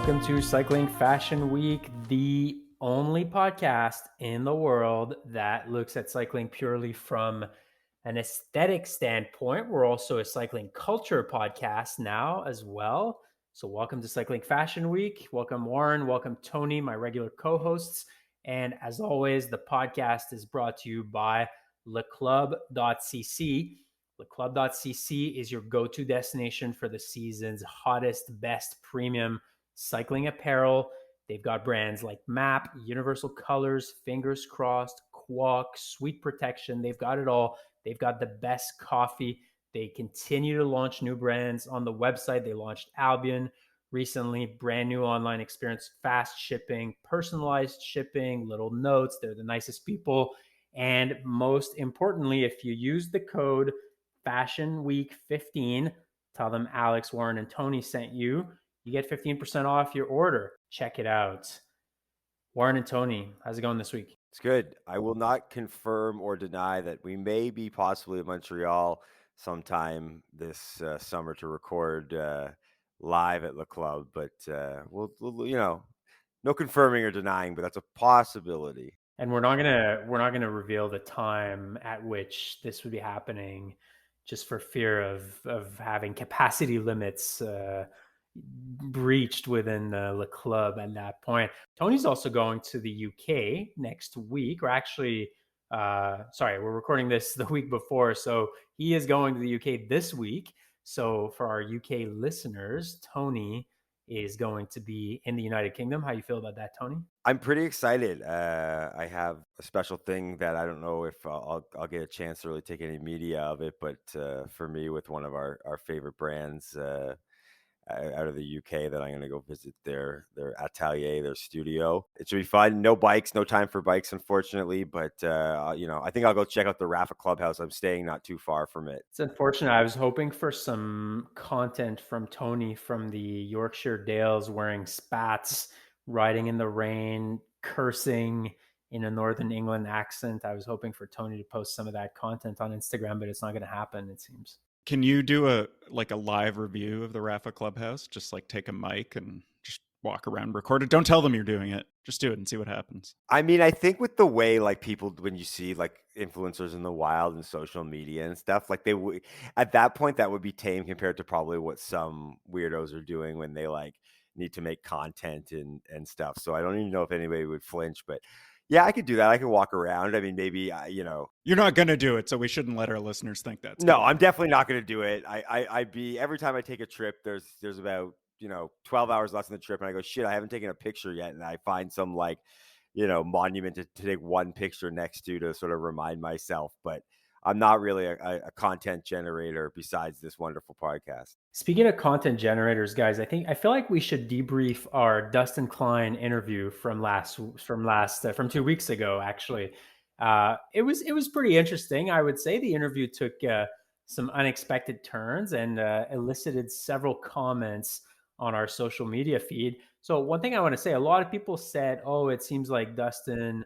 Welcome to Cycling Fashion Week, the only podcast in the world that looks at cycling purely from an aesthetic standpoint. We're also a cycling culture podcast now as well. So welcome to Cycling Fashion Week. Welcome Warren, welcome Tony, my regular co-hosts. And as always, the podcast is brought to you by leclub.cc. Leclub.cc is your go-to destination for the season's hottest, best premium cycling apparel. They've got brands like MAP, Universal Colors, Fingers Crossed, Quack, Sweet Protection. They've got it all. They've got the best coffee. They continue to launch new brands on the website. They launched Albion recently, brand new online experience, fast shipping, personalized shipping, little notes. They're the nicest people. And most importantly, if you use the code Fashion Week 15, tell them Alex, Warren, and Tony sent you. You get 15% off your order. Check it out. Warren and Tony, how's it going this week? It's good. I will not confirm or deny that we may be possibly in Montreal sometime this summer to record live at Le Club, but we'll no confirming or denying, but that's a possibility. And we're not gonna reveal the time at which this would be happening, just for fear of having capacity limits breached within Le Club at that point. Tony's also going to the UK next week, or actually, we're recording this the week before, so he is going to the UK this week. So for our UK listeners, Tony is going to be in the United Kingdom. How you feel about that, Tony? I'm pretty excited. I have a special thing that I don't know if I'll get a chance to really take any media of it, but for me, with one of our favorite brands out of the UK, that I'm going to go visit their atelier, their studio. It should be fun. No bikes, no time for bikes, unfortunately. But I think I'll go check out the Rafa Clubhouse. I'm staying not too far from it. It's unfortunate. I was hoping for some content from Tony from the Yorkshire Dales wearing spats, riding in the rain, cursing in a Northern England accent. I was hoping for Tony to post some of that content on Instagram, but it's not going to happen, it seems. Can you do a live review of the Rafa Clubhouse? Just take a mic and just walk around, record it. Don't tell them you're doing it. Just do it and see what happens. I mean, I think with the way people, when you see influencers in the wild and social media and stuff, they would, at that point, that would be tame compared to probably what some weirdos are doing when they need to make content and stuff. So I don't even know if anybody would flinch, but yeah, I could do that. I could walk around. I mean, maybe, You're not going to do it, so we shouldn't let our listeners think that. No, I'm definitely not going to do it. Every time I take a trip, there's about, 12 hours left in the trip, and I go, shit, I haven't taken a picture yet. And I find some monument to take one picture next to sort of remind myself. But I'm not really a content generator besides this wonderful podcast. Speaking of content generators, guys, I feel like we should debrief our Dustin Klein interview from 2 weeks ago. Actually, it was pretty interesting. I would say the interview took some unexpected turns and elicited several comments on our social media feed. So one thing I want to say, a lot of people said, "Oh, it seems like Dustin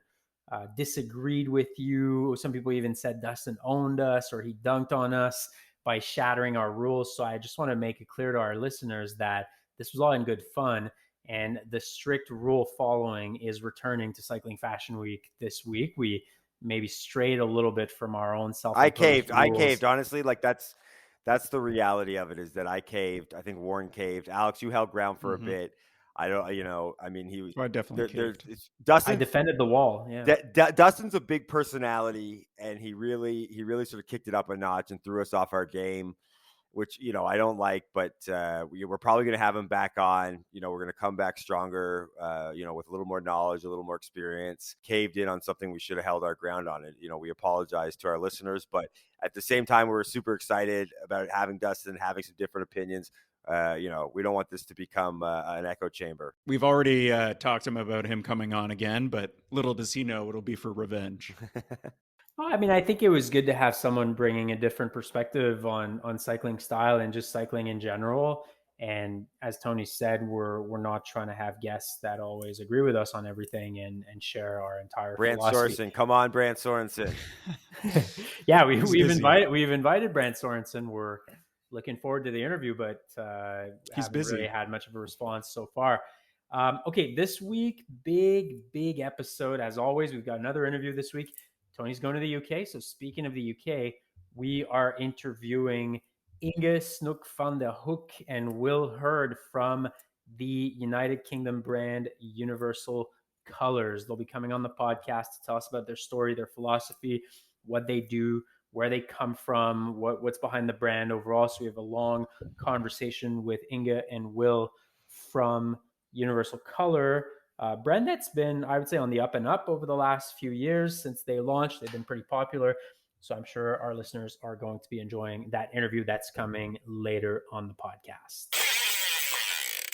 disagreed with you." Some people even said Dustin owned us or he dunked on us by shattering our rules. So I just want to make it clear to our listeners that this was all in good fun, and the strict rule following is returning to Cycling Fashion Week this week. We maybe strayed a little bit from our own self. I caved. Honestly, that's the reality of it, is that I caved. I think Warren caved. Alex, you held ground for a bit. I don't, I mean, he was. I definitely Dustin. I defended the wall. Yeah. Dustin's a big personality, and he really sort of kicked it up a notch and threw us off our game, which, I don't like, but we're probably going to have him back on. We're going to come back stronger, with a little more knowledge, a little more experience. Caved in on something we should have held our ground on it. We apologize to our listeners, but at the same time, we're super excited about having Dustin, having some different opinions. We don't want this to become an echo chamber. We've already talked to him about him coming on again, but little does he know it'll be for revenge. Well, I mean, I think it was good to have someone bringing a different perspective on cycling style and just cycling in general. And as Tony said, we're not trying to have guests that always agree with us on everything and share our entire Brandt philosophy. Sorenson, come on, Brandt Sorenson. Yeah, we've invited Brandt Sorenson. We're looking forward to the interview, but he's busy. Really had much of a response so far. Okay, this week, big episode. As always, we've got another interview this week. Tony's going to the UK. So speaking of the UK, we are interviewing Inge Snook-van de Hoek and Will Hurd from the United Kingdom brand Universal Colors. They'll be coming on the podcast to tell us about their story, their philosophy, what they do, where they come from, what's behind the brand overall. So we have a long conversation with Inge and Will from Universal Color. Brand that's been, I would say, on the up and up over the last few years since they launched. They've been pretty popular. So I'm sure our listeners are going to be enjoying that interview that's coming later on the podcast.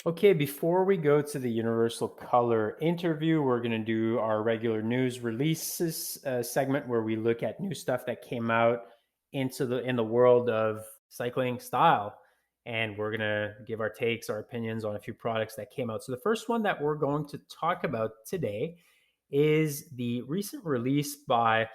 Okay, before we go to the Universal Color interview, we're going to do our regular news releases segment where we look at new stuff that came out in the world of cycling style. And we're going to give our takes, our opinions on a few products that came out. So the first one that we're going to talk about today is the recent release by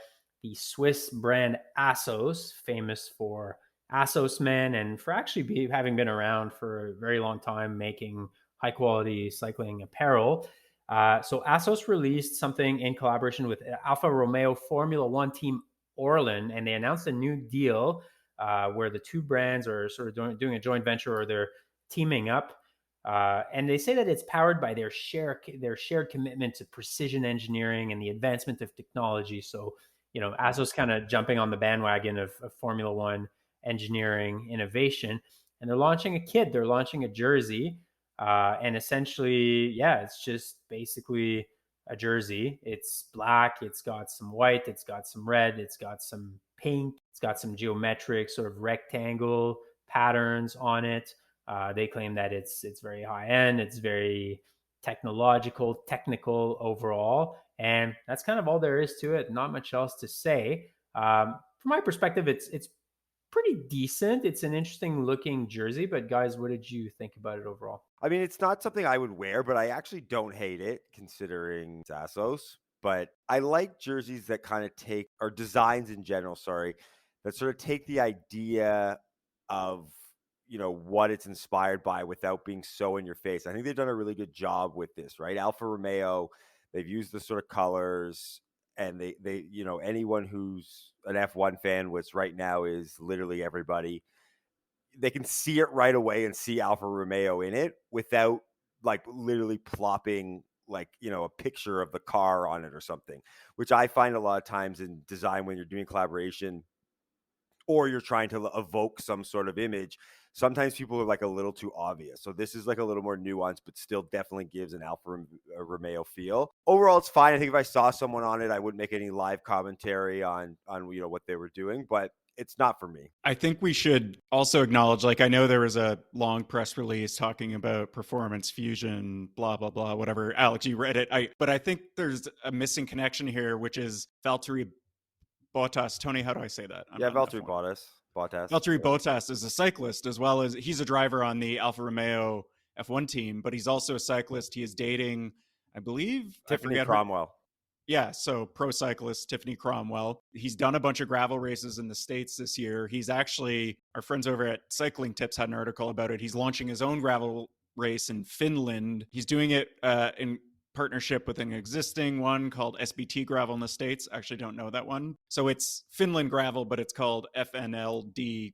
the Swiss brand Assos, famous for Assos men and for actually having been around for a very long time making high quality cycling apparel. So Assos released something in collaboration with Alfa Romeo Formula One team Orlen, and they announced a new deal where the two brands are sort of doing a joint venture, or they're teaming up. And they say that it's powered by their shared commitment to precision engineering and the advancement of technology. So, Assos kind of jumping on the bandwagon of Formula One engineering innovation, and they're launching a kit. They're launching a jersey, and essentially, it's just basically a jersey. It's black. It's got some white. It's got some red. It's got some pink. It's got some geometric sort of rectangle patterns on it. They claim that it's very high end. It's very technical overall, and that's kind of all there is to it. Not much else to say. From my perspective, it's pretty decent. It's an interesting looking jersey, but guys, what did you think about it overall? I mean, it's not something I would wear, but I actually don't hate it considering it's Assos. But I like jerseys that kind of take, or designs in general, sorry, that sort of take the idea of, what it's inspired by without being so in your face. I think they've done a really good job with this, right? Alfa Romeo, they've used the sort of colors, and they anyone who's an F1 fan, which right now is literally everybody, they can see it right away and see Alfa Romeo in it without like literally plopping like, a picture of the car on it or something, which I find a lot of times in design when you're doing collaboration or you're trying to evoke some sort of image, sometimes people are like a little too obvious. So this is like a little more nuanced, but still definitely gives an Alfa Romeo feel. Overall, it's fine. I think if I saw someone on it, I wouldn't make any live commentary on what they were doing, but it's not for me. I think we should also acknowledge, like, I know there was a long press release talking about performance fusion, blah, blah, blah, whatever. Alex, you read it. But I think there's a missing connection here, which is Valtteri Bottas. Tony, how do I say that? Valtteri Bottas. Valtteri Bottas is a cyclist, as well as he's a driver on the Alfa Romeo F1 team, but he's also a cyclist. He is dating, I believe, Tiffany Cromwell. Yeah, so pro cyclist Tiffany Cromwell. He's done a bunch of gravel races in the States this year. He's actually, our friends over at Cycling Tips had an article about it. He's launching his own gravel race in Finland. He's doing it in partnership with an existing one called SBT Gravel in the States. I actually don't know that one. So it's Finland Gravel, but it's called FNLD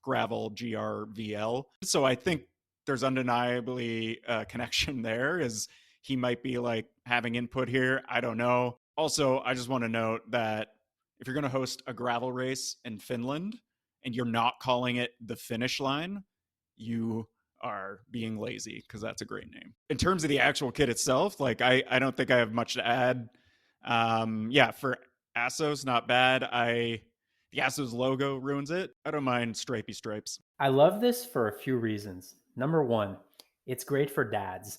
Gravel, GRVL. So I think there's undeniably a connection there, is he might be like having input here. I don't know. Also, I just want to note that if you're going to host a gravel race in Finland and you're not calling it the finish line, you are being lazy, because that's a great name. In terms of the actual kit itself, like I don't think I have much to add. For Assos, not bad. The Assos logo ruins it. I don't mind stripy stripes. I love this for a few reasons. Number one, it's great for dads.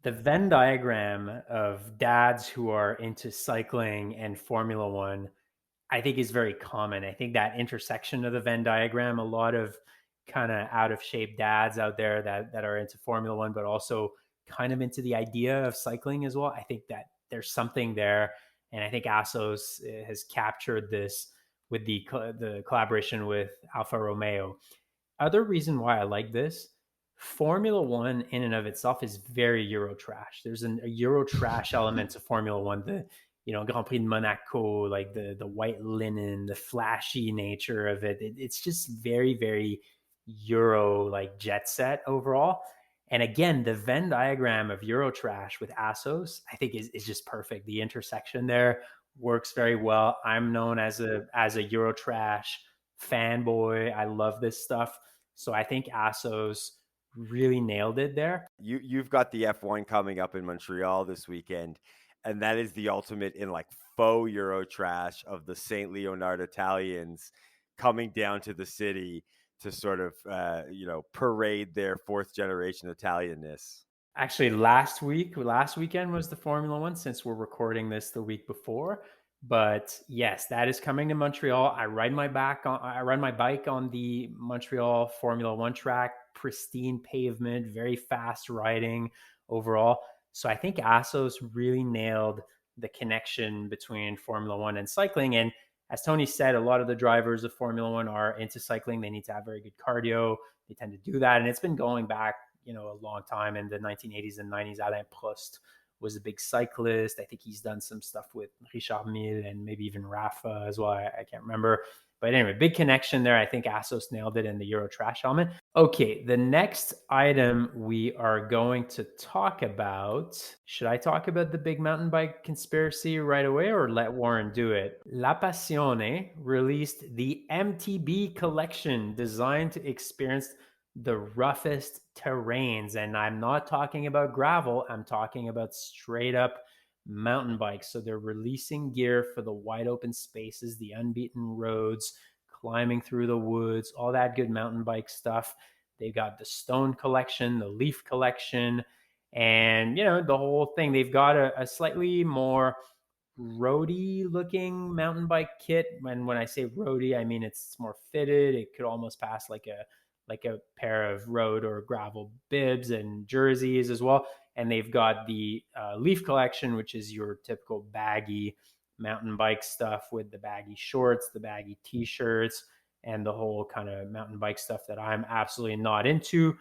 The Venn diagram of dads who are into cycling and Formula One, I think, is very common. I think that intersection of the Venn diagram, a lot of kind of out of shape dads out there that are into Formula One, but also kind of into the idea of cycling as well. I think that there's something there. And I think Assos has captured this with the collaboration with Alfa Romeo. Other reason why I like this, Formula One in and of itself is very Euro trash. There's a Euro trash element to Formula One. The Grand Prix de Monaco, like the white linen, the flashy nature of it. It's just very, very Euro like jet set overall. And again, the Venn diagram of Euro trash with Assos, I think is just perfect. The intersection there works very well. I'm known as a Euro trash fanboy. I love this stuff. So I think Assos really nailed it there. You've got the F1 coming up in Montreal this weekend, and that is the ultimate in like faux Euro trash of the St. Leonard Italians coming down to the city to sort of parade their fourth generation Italianness. Actually, last weekend was the Formula One, since we're recording this the week before. But yes, that is coming to Montreal. I ride my bike on the Montreal Formula One track, pristine pavement, very fast riding overall. So I think Assos really nailed the connection between Formula One and cycling. And as Tony said, a lot of the drivers of Formula One are into cycling. They need to have very good cardio. They tend to do that. And it's been going back, a long time. In the 1980s and 90s, Alain Prost was a big cyclist. I think he's done some stuff with Richard Mille and maybe even Rafa as well. I can't remember. But anyway, big connection there. I think Assos nailed it in the Euro trash element. Okay, the next item we are going to talk about. Should I talk about the big mountain bike conspiracy right away or let Warren do it? La Passione released the MTB Collection, designed to experience the roughest terrains. And I'm not talking about gravel. I'm talking about straight up mountain bikes. So they're releasing gear for the wide open spaces, the unbeaten roads, climbing through the woods, all that good mountain bike stuff. They've got the Stone Collection, the Leaf Collection, and the whole thing. They've got a slightly more roady looking mountain bike kit. And when I say roady, I mean it's more fitted. It could almost pass like a pair of road or gravel bibs and jerseys as well. And they've got the Leaf Collection, which is your typical baggy mountain bike stuff with the baggy shorts, the baggy t-shirts, and the whole kind of mountain bike stuff that I'm absolutely not into.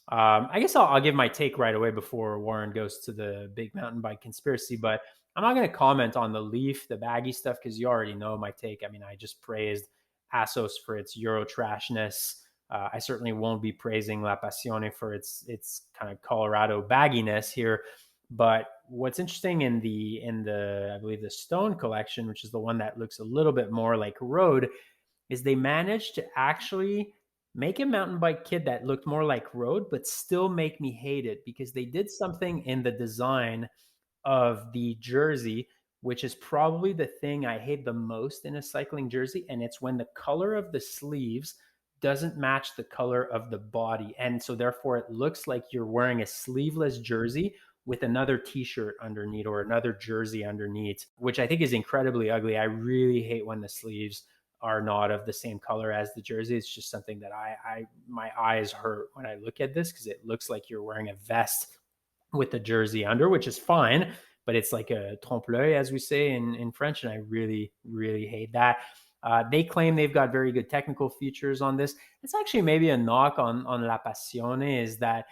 I guess I'll give my take right away before Warren goes to the big mountain bike conspiracy, but I'm not going to comment on the Leaf, the baggy stuff, because you already know my take. I mean, I just praised Assos for its Euro trashness. I certainly won't be praising La Passione for its kind of Colorado bagginess here. But what's interesting in the I believe the Stone Collection, which is the one that looks a little bit more like road, is they managed to actually make a mountain bike kit that looked more like road, but still make me hate it, because they did something in the design of the jersey, which is probably the thing I hate the most in a cycling jersey. And it's when the color of the sleeves doesn't match the color of the body. And so therefore it looks like you're wearing a sleeveless jersey with another t-shirt underneath or another jersey underneath, which I think is incredibly ugly. I really hate when the sleeves are not of the same color as the jersey. It's just something that my eyes hurt when I look at this, because it looks like you're wearing a vest with the jersey under, which is fine, but it's like a trompe-l'oeil, as we say in French, and I really, really hate that. They claim they've got very good technical features on this. It's actually maybe a knock on La Passione, is that,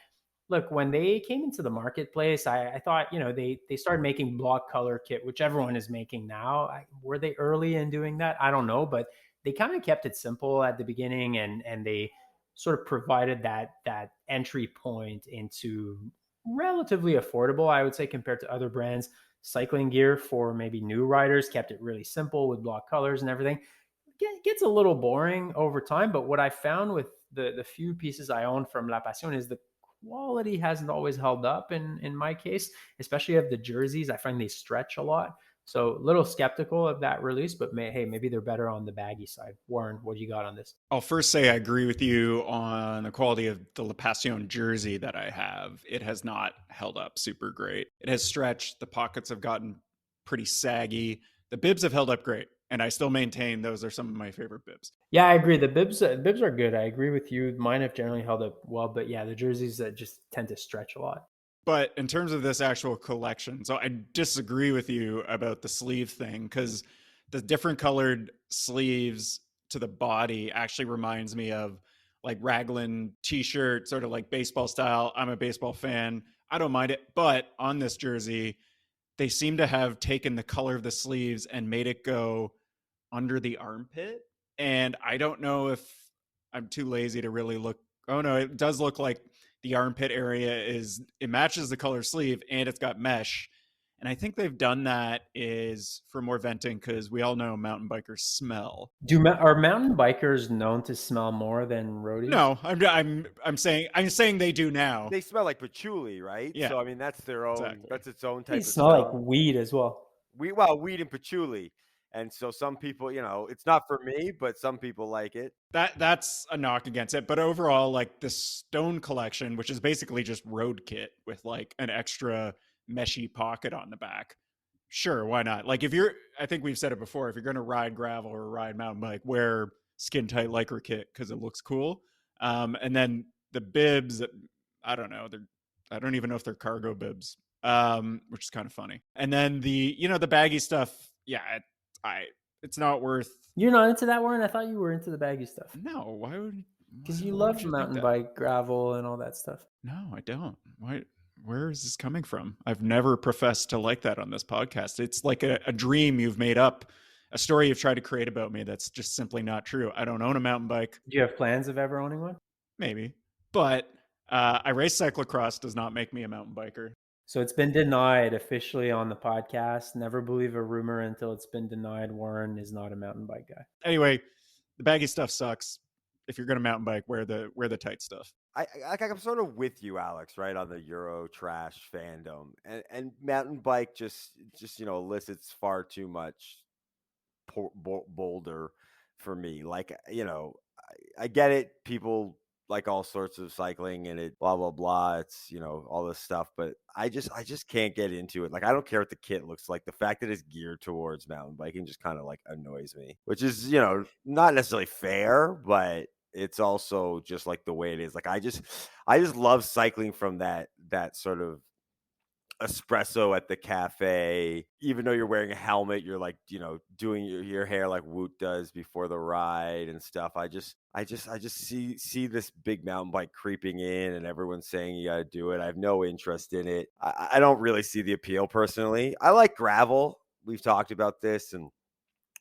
look, when they came into the marketplace, I thought, they started making block color kit, which everyone is making now. Were they early in doing that? I don't know, but they kind of kept it simple at the beginning, and they sort of provided that entry point into relatively affordable, I would say, compared to other brands, cycling gear for maybe new riders. Kept it really simple with block colors and everything. It gets a little boring over time, but what I found with the few pieces I own from La Passion is the quality hasn't always held up in my case, especially of the jerseys. I find they stretch a lot. So a little skeptical of that release, but maybe they're better on the baggy side. Warren, what do you got on this? I'll first say I agree with you on the quality of the La Passion jersey that I have. It has not held up super great. It has stretched. The pockets have gotten pretty saggy. The bibs have held up great, and I still maintain those are some of my favorite bibs. Yeah, I agree. The bibs are good. I agree with you. Mine have generally held up well, but yeah, the jerseys that just tend to stretch a lot. But in terms of this actual collection, so I disagree with you about the sleeve thing, because the different colored sleeves to the body actually reminds me of like raglan t-shirt, sort of like baseball style. I'm a baseball fan. I don't mind it. But on this jersey, they seem to have taken the color of the sleeves and made it go under the armpit. And I don't know if I'm too lazy to really look. Oh no, it does look like the armpit area it matches the color sleeve and it's got mesh. And I think they've done that is for more venting because we all know mountain bikers smell. Are mountain bikers known to smell more than roadies? No, I'm saying they do now. They smell like patchouli, right? Yeah, So I mean, that's their own. exactly. That's its own type They of smell smell. like weed as well. Weed and patchouli. And so some people, it's not for me, but some people like it. That's a knock against it. But overall, like the Stone collection, which is basically just road kit with like an extra meshy pocket on the back. Sure, why not? Like I think we've said it before, if you're going to ride gravel or ride mountain bike, wear skin tight Lycra kit because it looks cool. And then the bibs, I don't know, I don't even know if they're cargo bibs, which is kind of funny. And then the baggy stuff, yeah, it's not worth. You're not into that, Warren? I thought you were into the baggy stuff. No, why would? Because you love mountain bike, gravel, and all that stuff. No, I don't. Why? Where is this coming from? I've never professed to like that on this podcast. It's like a dream you've made up, a story you've tried to create about me that's just simply not true. I don't own a mountain bike. Do you have plans of ever owning one? Maybe. But I race cyclocross does not make me a mountain biker. So it's been denied officially on the podcast. Never believe a rumor until it's been denied. Warren is not a mountain bike guy. Anyway, the baggy stuff sucks. If you're going to mountain bike, wear the tight stuff. I'm sort of with you, Alex, right, on the Euro trash fandom, and mountain bike just elicits far too much boulder for me. Like, I get it. People like all sorts of cycling and it blah blah blah. It's all this stuff, but I just can't get into it. Like, I don't care what the kit looks like. The fact that it's geared towards mountain biking just kind of like annoys me, which is not necessarily fair, but it's also just like the way it is. Like, I just love cycling from that sort of espresso at the cafe. Even though you're wearing a helmet, you're like doing your hair like Woot does before the ride and stuff. I just see this big mountain bike creeping in and everyone's saying you gotta do it. I have no interest in it. I don't really see the appeal personally. I like gravel. We've talked about this, and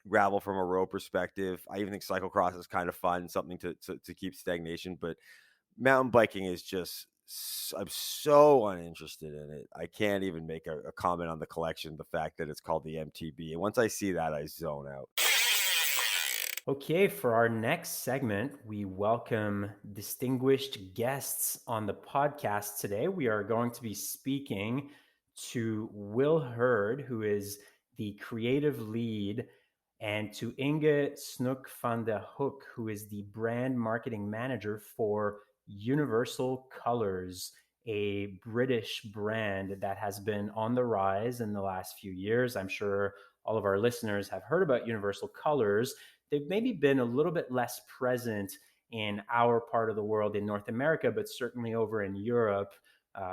gravel from a road perspective. I even think cyclocross is kind of fun, something to keep stagnation, but mountain biking is just, I'm so uninterested in it. I can't even make a comment on the collection, the fact that it's called the MTB. And once I see that, I zone out. Okay, for our next segment, we welcome distinguished guests on the podcast today. We are going to be speaking to Will Hurd, who is the creative lead, and to Inge Snook-van Hoek, who is the brand marketing manager for Universal Colors, a British brand that has been on the rise in the last few years. I'm sure all of our listeners have heard about Universal Colors. They've maybe been a little bit less present in our part of the world in North America, but certainly over in Europe.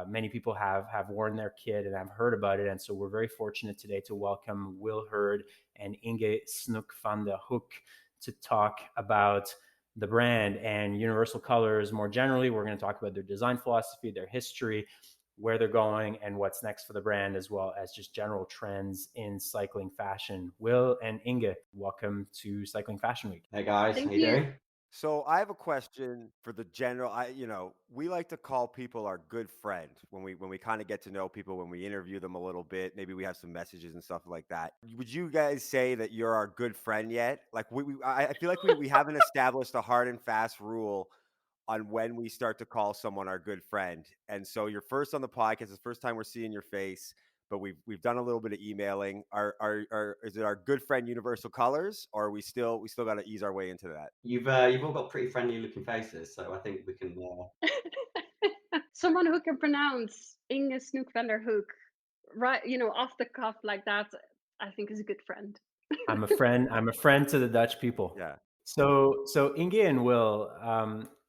Many people have worn their kit and have heard about it. And so we're very fortunate today to welcome Will Hurd and Inge Snook-van Hoek to talk about the brand and Universal Colors more generally. We're going to talk about their design philosophy, their history, where they're going, and what's next for the brand, as well as just general trends in cycling fashion. Will and Inge, welcome to Cycling Fashion Week. Hey guys, Thank how you doing? So I have a question for the general. We like to call people our good friend when we kind of get to know people, when we interview them a little bit. Maybe we have some messages and stuff like that. Would you guys say that you're our good friend yet? Like, I feel like we haven't established a hard and fast rule on when we start to call someone our good friend. And so you're first on the podcast. It's the first time we're seeing your face, but we've done a little bit of emailing. Is it our good friend Universal Colors, or we still got to ease our way into that? You've all got pretty friendly looking faces, so I think we can. Someone who can pronounce Inge Snook-van Hoek, right? Off the cuff like that, I think is a good friend. I'm a friend. I'm a friend to the Dutch people. Yeah. So Inge and Will,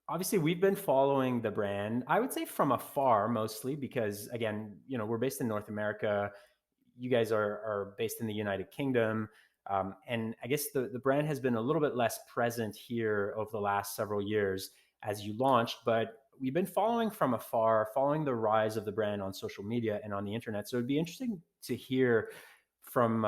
obviously we've been following the brand, I would say from afar mostly, because again, we're based in North America. You guys are based in the United Kingdom. And I guess the brand has been a little bit less present here over the last several years. as you launched, but we've been following from afar, following the rise of the brand on social media and on the internet. So it'd be interesting to hear from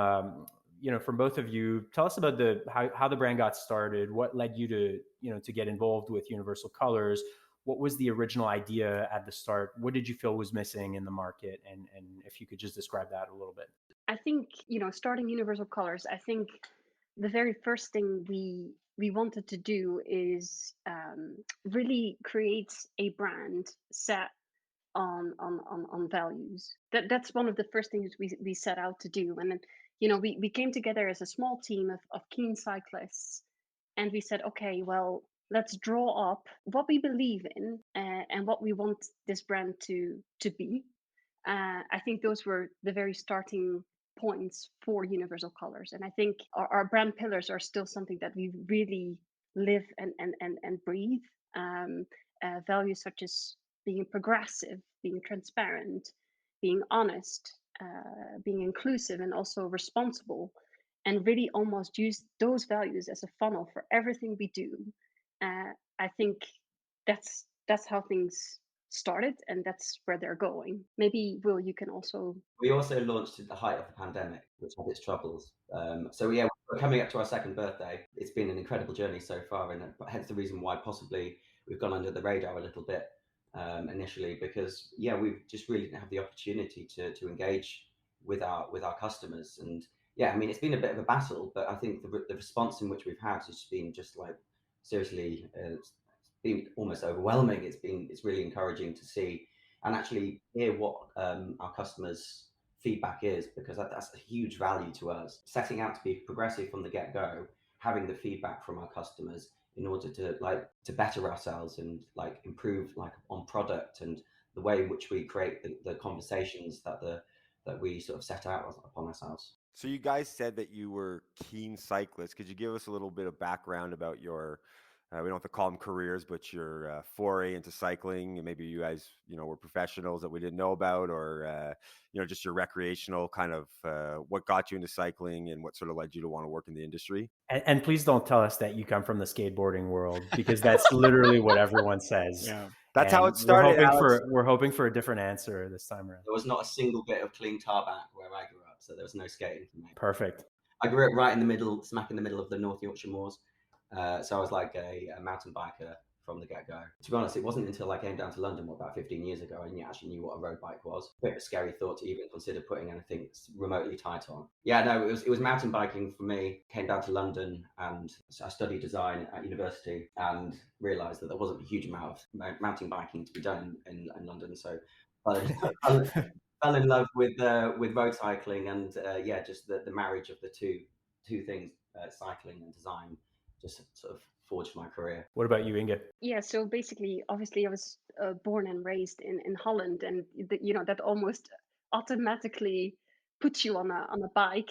from both of you. Tell us about how the brand got started. What led you to get involved with Universal Colors? What was the original idea at the start? What did you feel was missing in the market? And if you could just describe that a little bit. I think, starting Universal Colors, I think the very first thing we wanted to do is really create a brand set on values. That's one of the first things we set out to do. And then, we came together as a small team of keen cyclists, and we said, okay, well, let's draw up what we believe in, and what we want this brand to be. I think those were the very starting points for Universal Colors. And I think our brand pillars are still something that we really live and breathe. Values such as being progressive, being transparent, being honest, being inclusive, and also responsible, and really almost use those values as a funnel for everything we do. I think that's how things started, and that's where they're going. Maybe, Will, you can also. We also launched at the height of the pandemic, which had its troubles. So yeah, we're coming up to our second birthday. It's been an incredible journey so far, and hence the reason why possibly we've gone under the radar a little bit initially, because we just really didn't have the opportunity to engage with our customers. And yeah, I mean, it's been a bit of a battle, but I think the response in which we've had has been just like seriously, it's been almost overwhelming. It's really encouraging to see and actually hear what our customers' feedback is, because that's a huge value to us. Setting out to be progressive from the get-go, having the feedback from our customers in order to better ourselves and improve on product and the way in which we create the conversations that we sort of set out upon ourselves. So you guys said that you were keen cyclists. Could you give us a little bit of background about your we don't have to call them careers, but your foray into cycling, and maybe you guys, were professionals that we didn't know about, or just your recreational kind of what got you into cycling and what sort of led you to want to work in the industry. And please don't tell us that you come from the skateboarding world, because that's literally what everyone says. Yeah, that's how it started. We're hoping for a different answer this time around. There was not a single bit of clean tarmac where I grew up, so there was no skating for me. Perfect. I grew up right in the middle, smack in the middle of the North Yorkshire moors. So I was like a mountain biker from the get-go. To be honest, it wasn't until I came down to London about 15 years ago and actually knew what a road bike was. A bit of a scary thought to even consider putting anything remotely tight on. Yeah, no, it was mountain biking for me. Came down to London and I studied design at university and realised that there wasn't a huge amount of mountain biking to be done in London. So I fell in love with road cycling and just the marriage of the two things, cycling and design, just sort of forged my career. What about you, Inge? Yeah, so basically, obviously, I was born and raised in Holland, and that almost automatically puts you on a bike.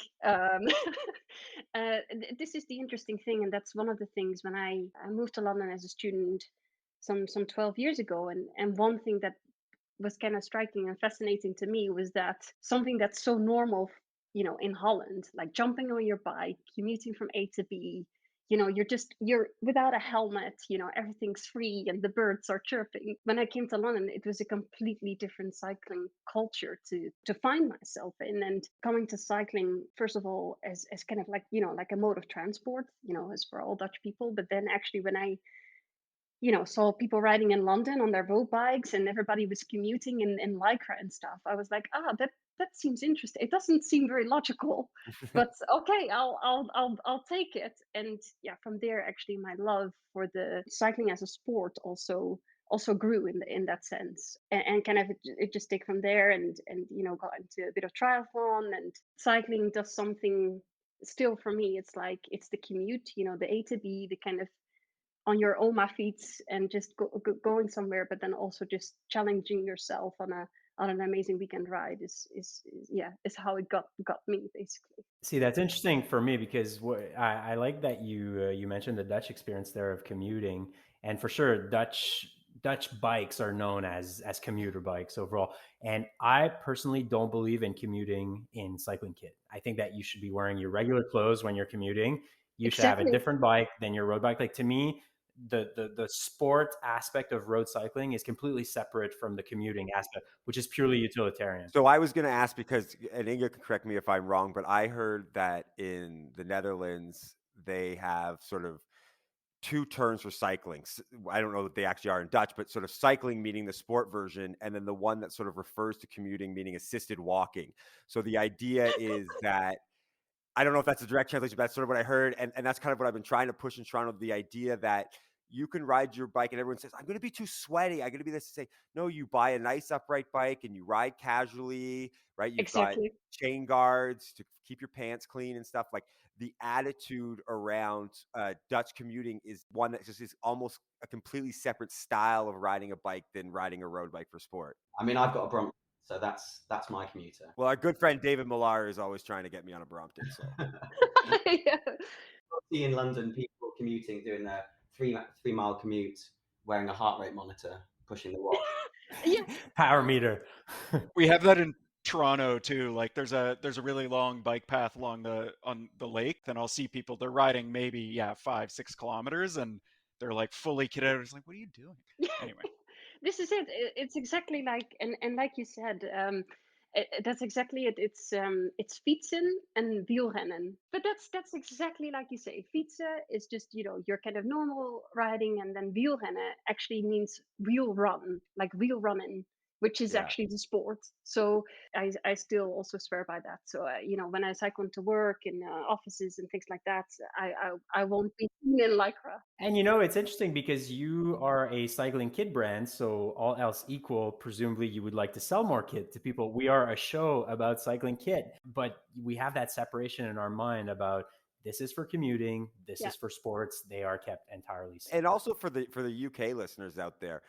This is the interesting thing, and that's one of the things when I moved to London as a student some 12 years ago, and one thing that was kind of striking and fascinating to me was that something that's so normal, in Holland, like jumping on your bike, commuting from A to B, you're without a helmet, everything's free and the birds are chirping. When I came to London, it was a completely different cycling culture to find myself in. And coming to cycling, first of all, as kind of like a mode of transport, as for all Dutch people, but then actually when I saw people riding in London on their road bikes and everybody was commuting in Lycra and stuff, I was like, that seems interesting. It doesn't seem very logical, but okay, I'll take it. And yeah, from there, actually, my love for the cycling as a sport also grew in that sense, and kind of it just take from there, and got into a bit of triathlon, and cycling does something still for me. It's like it's the commute, the A to B, the kind of on your own feet and just going somewhere, but then also just challenging yourself on an amazing weekend ride is how it got me, basically. See, that's interesting for me, because I like that you mentioned the Dutch experience there of commuting, and for sure Dutch bikes are known as commuter bikes overall. And I personally don't believe in commuting in cycling kit. I think that you should be wearing your regular clothes when you're commuting. You should have a different bike than your road bike. Like, to me, the sport aspect of road cycling is completely separate from the commuting aspect, which is purely utilitarian. So I was going to ask because, and Inge can correct me if I'm wrong, but I heard that in the Netherlands, they have sort of two terms for cycling. I don't know that they actually are in Dutch, but sort of cycling meaning the sport version, and then the one that sort of refers to commuting meaning assisted walking. So the idea is that, I don't know if that's a direct translation, but that's sort of what I heard. And that's kind of what I've been trying to push in Toronto, the idea that you can ride your bike and everyone says, I'm going to be too sweaty. I'm going to be this to say, no, you buy a nice upright bike and you ride casually, right? You've got Exactly. chain guards to keep your pants clean and stuff. Like the attitude around Dutch commuting is one that just is almost a completely separate style of riding a bike than riding a road bike for sport. I mean, I've got a Brompton, so that's my commuter. Well, our good friend David Millar is always trying to get me on a Brompton. So Yeah. See in London people commuting, doing their 3-mile commute, wearing a heart rate monitor, pushing the watch. Yeah. Power meter. We have that in Toronto too. Like there's a really long bike path along on the lake. Then I'll see people, they're riding maybe 5-6 kilometers and they're like fully kitted. It's like, what are you doing? Anyway. This is it. It's exactly like, and like you said, that's exactly it. It's fietsen and wielrennen. But that's exactly like you say. Fietsen is just your kind of normal riding, and then wielrennen actually means wheel run, like wheel running, which is Yeah. actually the sport. So I still also swear by that. So when I cycle to work in offices and things like that, I won't be in lycra. And it's interesting because you are a cycling kit brand, so all else equal, presumably you would like to sell more kit to people. We are a show about cycling kit, but we have that separation in our mind about this is for commuting, this is for sports. They are kept entirely separate. And also for the UK listeners out there,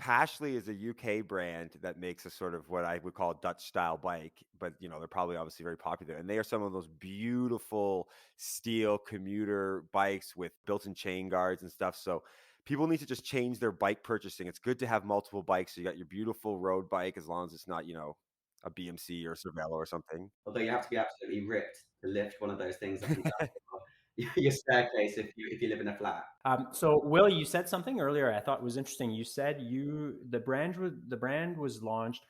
Pashley is a UK brand that makes a sort of what I would call Dutch style bike, but they're probably obviously very popular. And they are some of those beautiful steel commuter bikes with built-in chain guards and stuff. So people need to just change their bike purchasing. It's good to have multiple bikes. So you got your beautiful road bike, as long as it's not, a BMC or Cervelo or something. Although you have to be absolutely ripped to lift one of those things up and down your staircase if you live in a flat. So Will, you said something earlier I thought was interesting. You said the brand was launched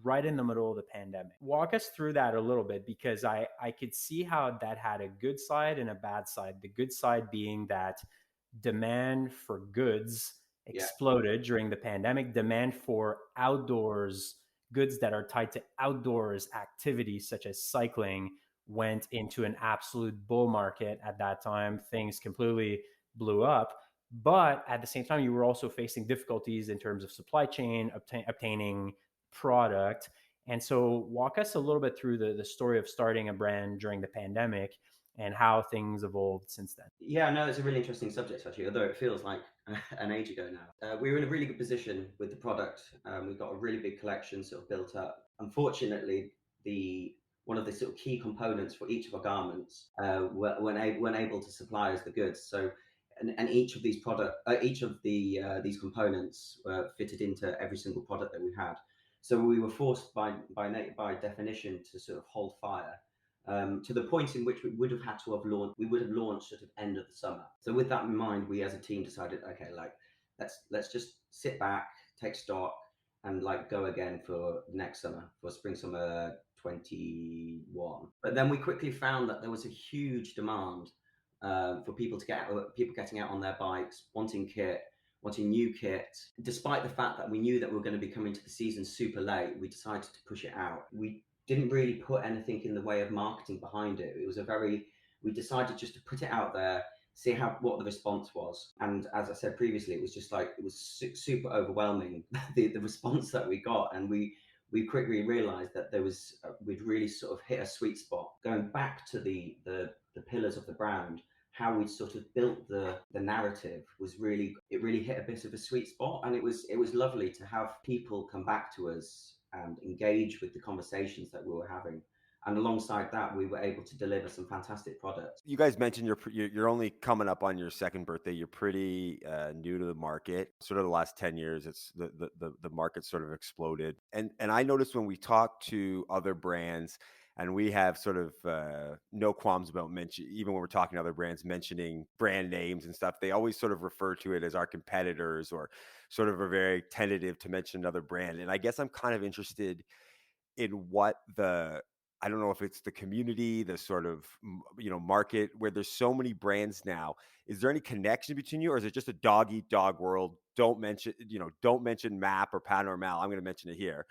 right in the middle of the pandemic. Walk us through that a little bit, because I could see how that had a good side and a bad side. The good side being that demand for goods exploded during the pandemic. Demand for outdoors goods that are tied to outdoors activities such as cycling went into an absolute bull market at that time. Things completely blew up. But at the same time, you were also facing difficulties in terms of supply chain, obtaining product. And so walk us a little bit through the story of starting a brand during the pandemic and how things evolved since then. Yeah, no, it's a really interesting subject, actually, although it feels like an age ago now. We were in a really good position with the product. We've got a really big collection sort of built up. Unfortunately, one of the sort of key components for each of our garments weren't able to supply us the goods. So, and each of these these components were fitted into every single product that we had. So we were forced by definition to sort of hold fire. To the point in which we would have launched sort of end of the summer. So with that in mind, we as a team decided, okay, like let's just sit back, take stock, and like go again for next summer, for spring summer 21. But then we quickly found that there was a huge demand for people getting out on their bikes, wanting new kit. Despite the fact that we knew that we were going to be coming to the season super late, we decided to push it out. We didn't really put anything in the way of marketing behind it. We decided just to put it out there, see what the response was. And as I said previously, it was just like, it was super overwhelming, the response that we got. And we quickly realized that we'd really sort of hit a sweet spot. Going back to the pillars of the brand, how we sort of built the narrative it really hit a bit of a sweet spot. And it was lovely to have people come back to us and engage with the conversations that we were having. And alongside that, we were able to deliver some fantastic products. You guys mentioned you're only coming up on your second birthday. You're pretty new to the market. Sort of the last 10 years, it's the market sort of exploded. And I noticed when we talk to other brands, And we have sort of no qualms about even when we're talking to other brands, mentioning brand names and stuff. They always sort of refer to it as our competitors, or sort of are very tentative to mention another brand. And I guess I'm kind of interested in what I don't know if it's the community, the sort of, market where there's so many brands now. Is there any connection between you, or is it just a dog eat dog world? Don't mention MAP or Panormal. I'm going to mention it here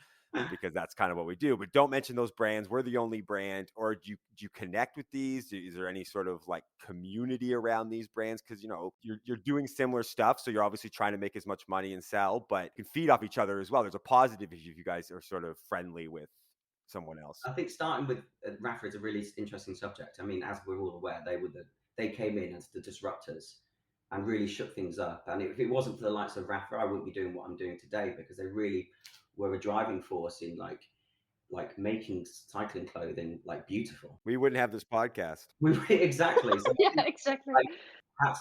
because that's kind of what we do, but don't mention those brands. We're the only brand. Or do you connect with these? Is there any sort of like community around these brands? Because you're doing similar stuff, so you're obviously trying to make as much money and sell, but you can feed off each other as well. There's a positive if you guys are sort of friendly with someone else. I think starting with Rafa is a really interesting subject. I mean, as we're all aware, they came in as the disruptors and really shook things up. And if it wasn't for the likes of Rafa, I wouldn't be doing what I'm doing today, because they really were a driving force in like making cycling clothing like beautiful. We wouldn't have this podcast. Exactly. So Yeah, exactly.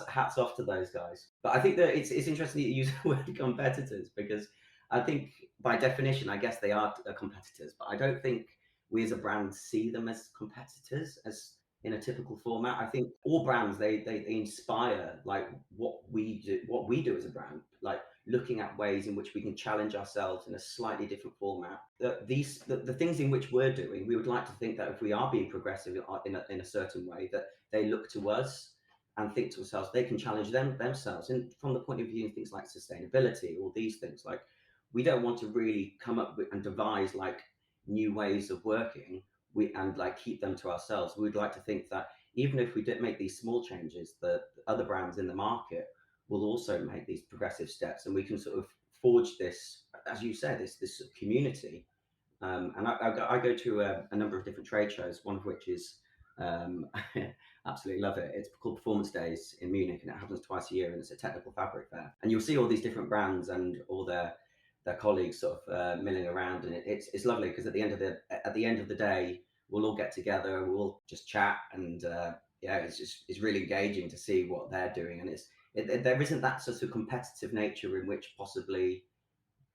hats off to those guys. But I think that it's interesting that you use the word competitors, because I think by definition, I guess they are competitors, but I don't think we as a brand see them as competitors as in a typical format. I think all brands, they inspire like what we do as a brand, like looking at ways in which we can challenge ourselves in a slightly different format. The things in which we're doing, we would like to think that if we are being progressive in a certain way, that they look to us and think to themselves, they can challenge themselves. And from the point of view of things like sustainability, all these things, like we don't want to really come up with and devise like new ways of working and like keep them to ourselves. We'd like to think that even if we did make these small changes, the other brands in the market will also make these progressive steps, and we can sort of forge this, as you said, this community. And I go to a number of different trade shows, one of which is absolutely love it. It's called Performance Days in Munich, and it happens twice a year, and it's a technical fabric fair. And you'll see all these different brands and all their colleagues sort of milling around, and it's lovely, because at the end of the day, we'll all get together, we'll just chat, and it's really engaging to see what they're doing. And there isn't that sort of competitive nature in which possibly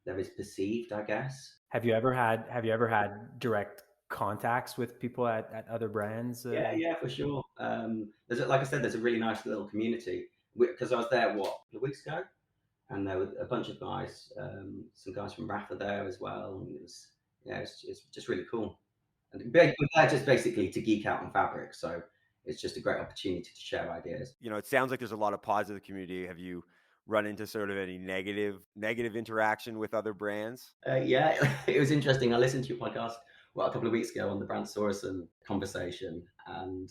there is perceived, I guess. Have you ever had direct contacts with people at other brands? Yeah, for sure. Like I said, there's a really nice little community, because I was there a couple of weeks ago, and there were a bunch of guys, some guys from Rafa there as well, and it's just really cool. And they're just basically to geek out on fabric, so it's just a great opportunity to share ideas. It sounds like there's a lot of positive community. Have you run into sort of any negative interaction with other brands? Yeah, it was interesting. I listened to your podcast a couple of weeks ago on the Brandt Sorenson conversation, and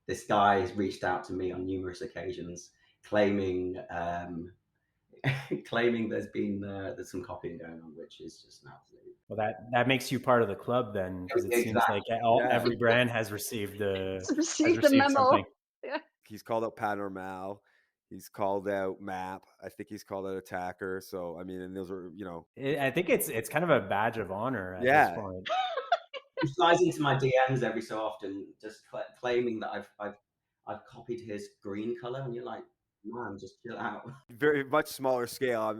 this guy has reached out to me on numerous occasions, claiming there's some copying going on, which is just an absolute. Well, that makes you part of the club then, because it seems like every brand has received the memo. Something. Yeah. He's called out Panormal. He's called out MAP. I think he's called out Attacker. So I mean, and those are I think it's kind of a badge of honor at this point. He flies into my DMs every so often, just claiming that I've copied his green color, and you're like, man, just chill out. Very much smaller scale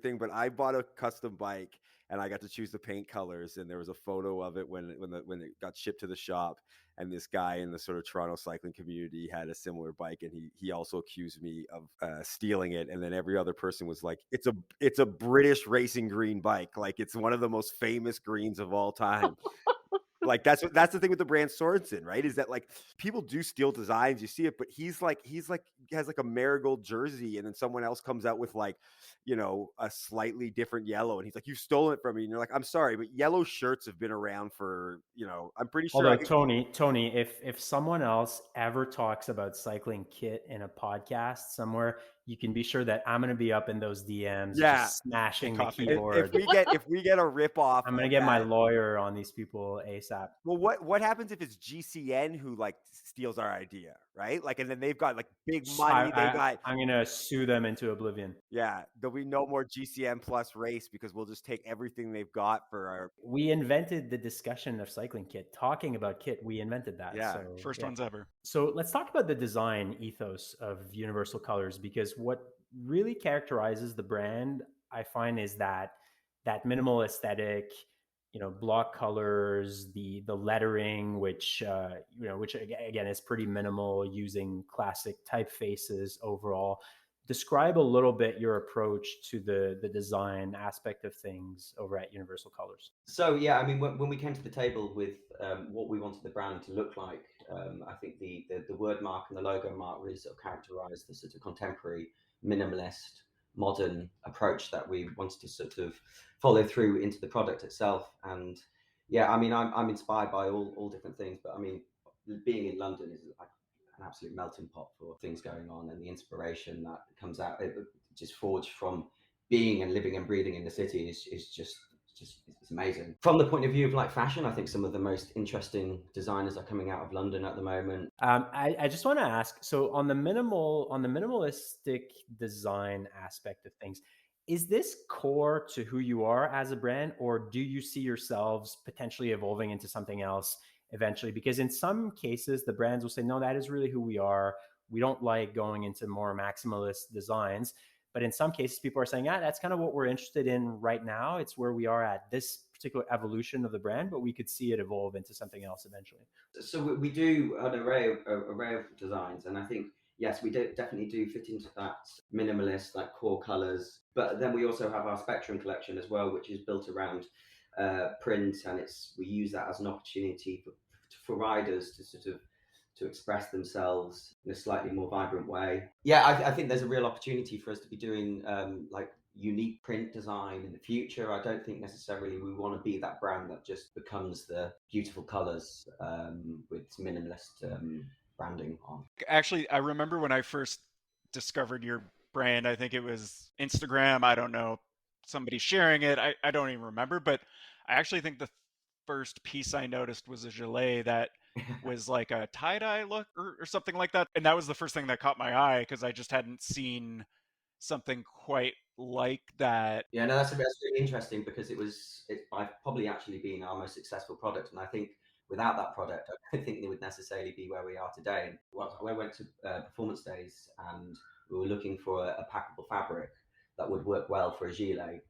thing, but I bought a custom bike, and I got to choose the paint colors, and there was a photo of it when it got shipped to the shop, and this guy in the sort of Toronto cycling community had a similar bike, and he also accused me of stealing it. And then every other person was like, it's a British racing green bike, like it's one of the most famous greens of all time. Like that's the thing with the Brandt Sorenson, right? Is that like people do steal designs, you see it, but he has like a marigold jersey, and then someone else comes out with like, a slightly different yellow, and he's like, "You've stolen it from me," and you're like, "I'm sorry, but yellow shirts have been around for, I'm pretty sure." Although Tony, if someone else ever talks about cycling kit in a podcast somewhere, you can be sure that I'm going to be up in those DMs, just smashing the keyboard. If we get a rip off, I'm going to get my lawyer on these people ASAP. Well, what happens if it's GCN who like steals our idea, right? Like, and then they've got like big money. I'm going to sue them into oblivion. Yeah, there'll be no more GCN plus race, because we'll just take everything they've got for our. We invented the discussion of cycling kit. Talking about kit, we invented that. Yeah, so, first ones ever. So let's talk about the design ethos of Universal Colors, because what really characterizes the brand, I find, is that minimal aesthetic, block colors, the lettering, which which again is pretty minimal, using classic typefaces overall. Describe a little bit your approach to the design aspect of things over at Universal Colors. So yeah, I mean, when we came to the table with what we wanted the brand to look like, I think the word mark and the logo mark really sort of characterised the sort of contemporary, minimalist, modern approach that we wanted to sort of follow through into the product itself. And yeah, I mean, I'm inspired by all different things, but I mean, being in London is like an absolute melting pot for things going on, and the inspiration that comes out, it just forged from being and living and breathing in the city is just it's amazing. From the point of view of like fashion, I think some of the most interesting designers are coming out of London at the moment. I just want to ask, so on the minimalistic design aspect of things, is this core to who you are as a brand, or do you see yourselves potentially evolving into something else eventually? Because in some cases, the brands will say, no, that is really who we are. We don't like going into more maximalist designs. But in some cases, people are saying, that's kind of what we're interested in right now. It's where we are at this particular evolution of the brand, but we could see it evolve into something else eventually. So we do an array of designs, and I think yes, we definitely do fit into that minimalist, like core colors. But then we also have our Spectrum collection as well, which is built around print, and we use that as an opportunity for riders to sort of to express themselves in a slightly more vibrant way. Yeah, I think there's a real opportunity for us to be doing like unique print design in the future. I don't think necessarily we want to be that brand that just becomes the beautiful colors with minimalist branding on. Actually, I remember when I first discovered your brand, I think it was Instagram. I don't know, somebody sharing it. I don't even remember, but I actually think the first piece I noticed was a gilet that was like a tie-dye look or something like that. And that was the first thing that caught my eye because I just hadn't seen something quite like that. Yeah, no, that's really interesting because it's by probably actually been our most successful product. And I think without that product, I don't think it would necessarily be where we are today. Well, I went to performance days and we were looking for a packable fabric that would work well for a gilet,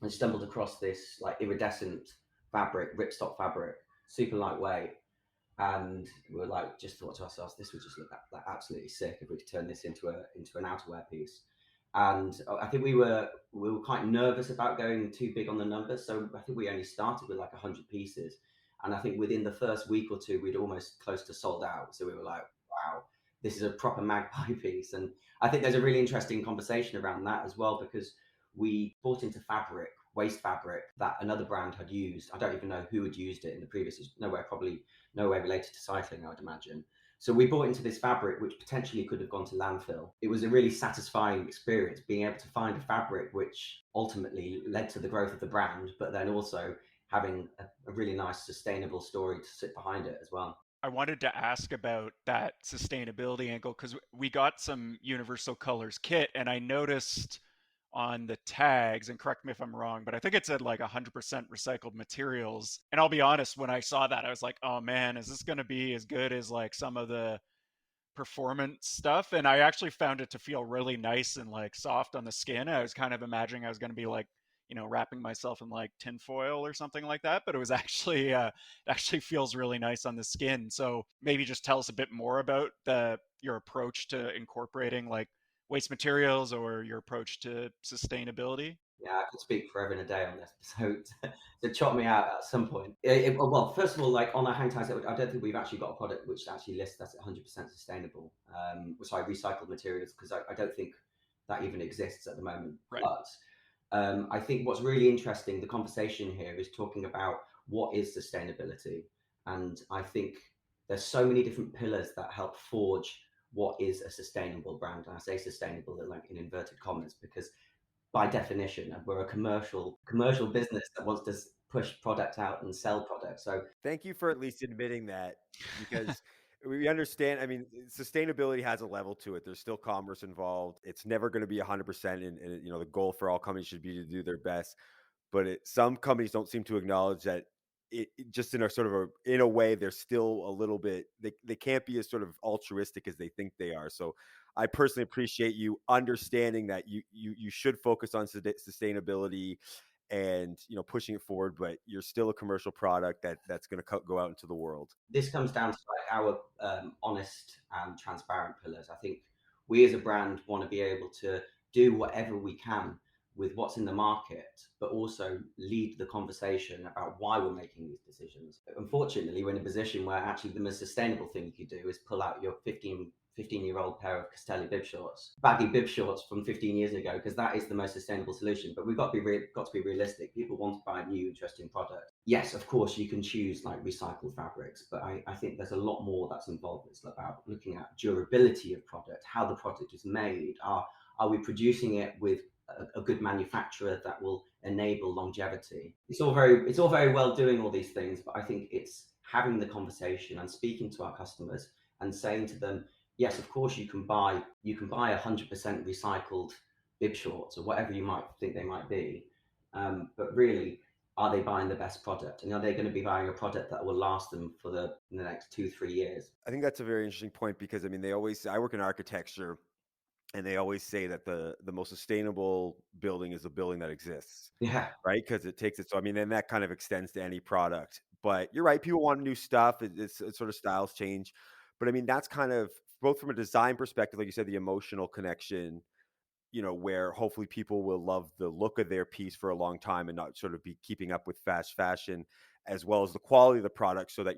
and stumbled across this like iridescent fabric, ripstop fabric, super lightweight. And we were like, just thought to ourselves, this would just look that absolutely sick if we could turn this into an outerwear piece. And I think we were quite nervous about going too big on the numbers, so I think we only started with like 100 pieces, and I think within the first week or two we'd almost close to sold out. So we were like, wow, this is a proper magpie piece. And I think there's a really interesting conversation around that as well, because we bought into waste fabric that another brand had used. I don't even know who had used it in the previous, probably nowhere related to cycling, I would imagine. So we bought into this fabric, which potentially could have gone to landfill. It was a really satisfying experience being able to find a fabric which ultimately led to the growth of the brand, but then also having a really nice sustainable story to sit behind it as well. I wanted to ask about that sustainability angle because we got some Universal Colors kit and I noticed on the tags, and correct me if I'm wrong, but I think it said like 100% recycled materials. And I'll be honest, when I saw that, I was like, oh man, is this going to be as good as like some of the performance stuff? And I actually found it to feel really nice and like soft on the skin. I was kind of imagining I was going to be like, wrapping myself in like tinfoil or something like that, but it was actually it actually feels really nice on the skin. So maybe just tell us a bit more about your approach to incorporating like waste materials or your approach to sustainability. Yeah, I could speak forever and a day on this, so chop me out at some point. Well, first of all, like on our hang tags, I don't think we've actually got a product which actually lists that's 100% sustainable. Recycled materials, because I don't think that even exists at the moment. Right. But I think what's really interesting, the conversation here is talking about what is sustainability. And I think there's so many different pillars that help forge what is a sustainable brand. And I say sustainable like in inverted commas, because by definition, we're a commercial business that wants to push product out and sell products. So thank you for at least admitting that, because we understand. I mean, sustainability has a level to it. There's still commerce involved. It's never going to be 100%. And the goal for all companies should be to do their best. But some companies don't seem to acknowledge that it just in a sort of in a way, they're still a little bit, they can't be as sort of altruistic as they think they are. So I personally appreciate you understanding that you should focus on sustainability and pushing it forward, but you're still a commercial product that's going to go out into the world. This comes down to like our honest and transparent pillars. I think we as a brand want to be able to do whatever we can with what's in the market, but also lead the conversation about why we're making these decisions. Unfortunately, we're in a position where actually the most sustainable thing you could do is pull out your 15-year-old pair of Castelli bib shorts, baggy bib shorts from 15 years ago, because that is the most sustainable solution. But we've got to be realistic. People want to buy a new, interesting product. Yes, of course, you can choose like recycled fabrics, but I think there's a lot more that's involved. It's about looking at durability of product, how the product is made. Are we producing it with a good manufacturer that will enable longevity? It's all very well doing all these things, but I think it's having the conversation and speaking to our customers and saying to them, yes, of course you can buy 100% recycled bib shorts or whatever you might think they might be, but really, are they buying the best product, and are they going to be buying a product that will last them for the next 2-3 years? I think that's a very interesting point, because I mean, I work in architecture, and they always say that the most sustainable building is a building that exists. Yeah. Right, because it takes it. So I mean, then that kind of extends to any product. But you're right, people want new stuff. It's sort of styles change, but I mean, that's kind of both from a design perspective, like you said, the emotional connection, where hopefully people will love the look of their piece for a long time and not sort of be keeping up with fast fashion, as well as the quality of the product, so that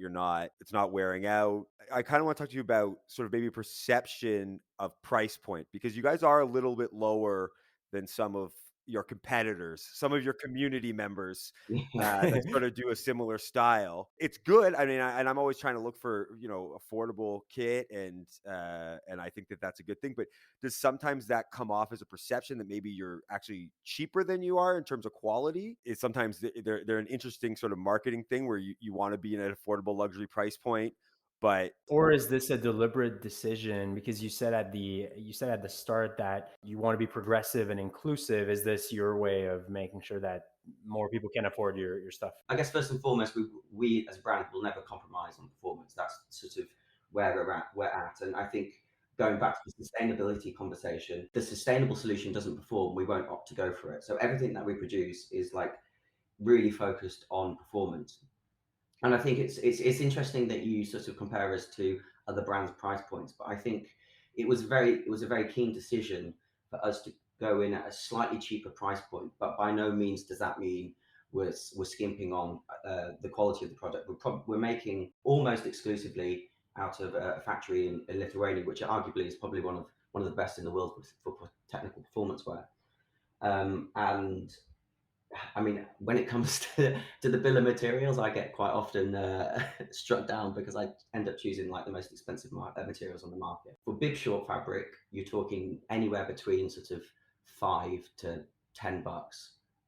it's not wearing out. I kind of want to talk to you about sort of maybe perception of price point, because you guys are a little bit lower than some of your competitors, some of your community members that sort of do a similar style. It's good. I mean, and I'm always trying to look for, affordable kit, and I think that that's a good thing. But does sometimes that come off as a perception that maybe you're actually cheaper than you are in terms of quality? Is sometimes they're an interesting sort of marketing thing where you want to be in an affordable luxury price point, but or is this a deliberate decision? Because you said at the start that you want to be progressive and inclusive. Is this your way of making sure that more people can afford your stuff? I guess first and foremost, we as a brand will never compromise on performance. That's sort of where we're at. And I think going back to the sustainability conversation, the sustainable solution doesn't perform, we won't opt to go for it. So everything that we produce is like really focused on performance. And I think it's interesting that you sort of compare us to other brands' price points, but I think it was a very keen decision for us to go in at a slightly cheaper price point. But by no means does that mean we're skimping on the quality of the product. We're making almost exclusively out of a factory in Lithuania, which arguably is probably one of the best in the world for technical performance wear. And I mean, when it comes to the bill of materials, I get quite often struck down because I end up choosing like the most expensive materials on the market. For bib short fabric, you're talking anywhere between sort of $5 to $10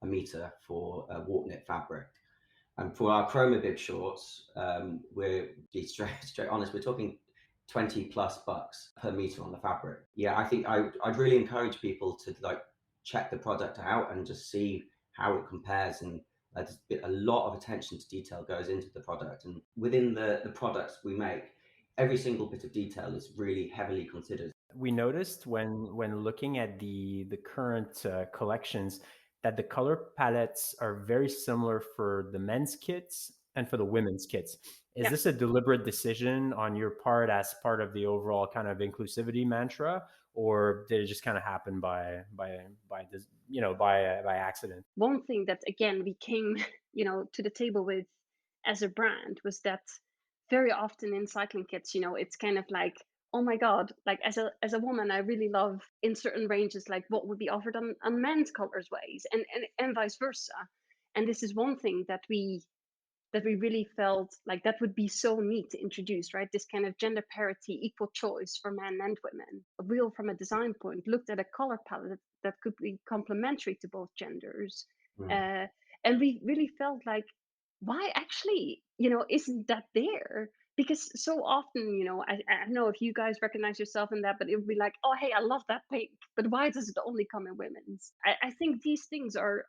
a meter for warp knit fabric. And for our chroma bib shorts, we're straight honest, we're talking $20+ per meter on the fabric. Yeah, I think I'd really encourage people to like check the product out and just see how it compares, and a lot of attention to detail goes into the product. And within the products we make, every single bit of detail is really heavily considered. We noticed when looking at the current collections that the color palettes are very similar for the men's kits and for the women's kits. Is this a deliberate decision on your part as part of the overall kind of inclusivity mantra, or did it just kind of happen by accident? One thing that again we came to the table with as a brand was that very often in cycling kits, it's kind of like, oh my god, like as a woman, I really love in certain ranges like what would be offered on men's colorways and vice versa. And this is one thing that we really felt like that would be so neat to introduce, right? This kind of gender parity, equal choice for men and women. Real from a design point, looked at a color palette that could be complementary to both genders. And we really felt like, why actually, isn't that there? Because so often, I don't know if you guys recognize yourself in that, but it would be like, oh, hey, I love that pink, but why does it only come in women's? I think these things are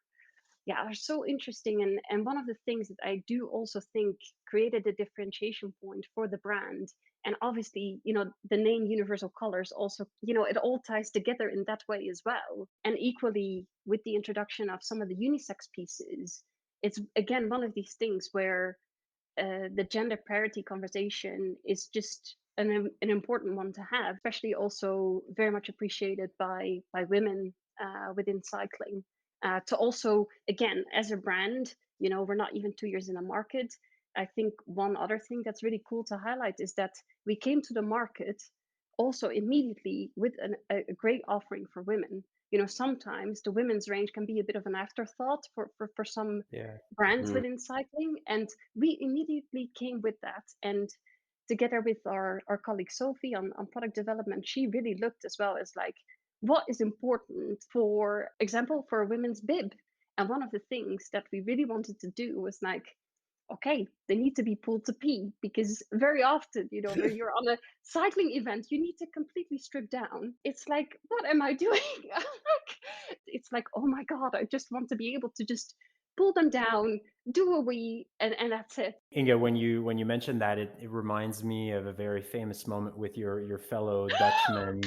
are so interesting. And one of the things that I do also think created a differentiation point for the brand, and obviously, the name Universal Colors also, it all ties together in that way as well. And equally with the introduction of some of the unisex pieces, it's again one of these things where the gender parity conversation is just an important one to have, especially also very much appreciated by women within cycling. To also, again, as a brand, we're not even 2 years in the market. I think one other thing that's really cool to highlight is that we came to the market also immediately with a great offering for women. Sometimes the women's range can be a bit of an afterthought for some Yeah. brands within cycling, and we immediately came with that. And together with our colleague Sophie on product development, she really looked as well as like what is important, for example, for a women's bib. And one of the things that we really wanted to do was like, okay, they need to be pulled to pee, because very often, when you're on a cycling event, you need to completely strip down. It's like, what am I doing? It's like, oh my God, I just want to be able to just pull them down, do a wee, and that's it. Inge, when you mentioned that, it reminds me of a very famous moment with your fellow Dutchman,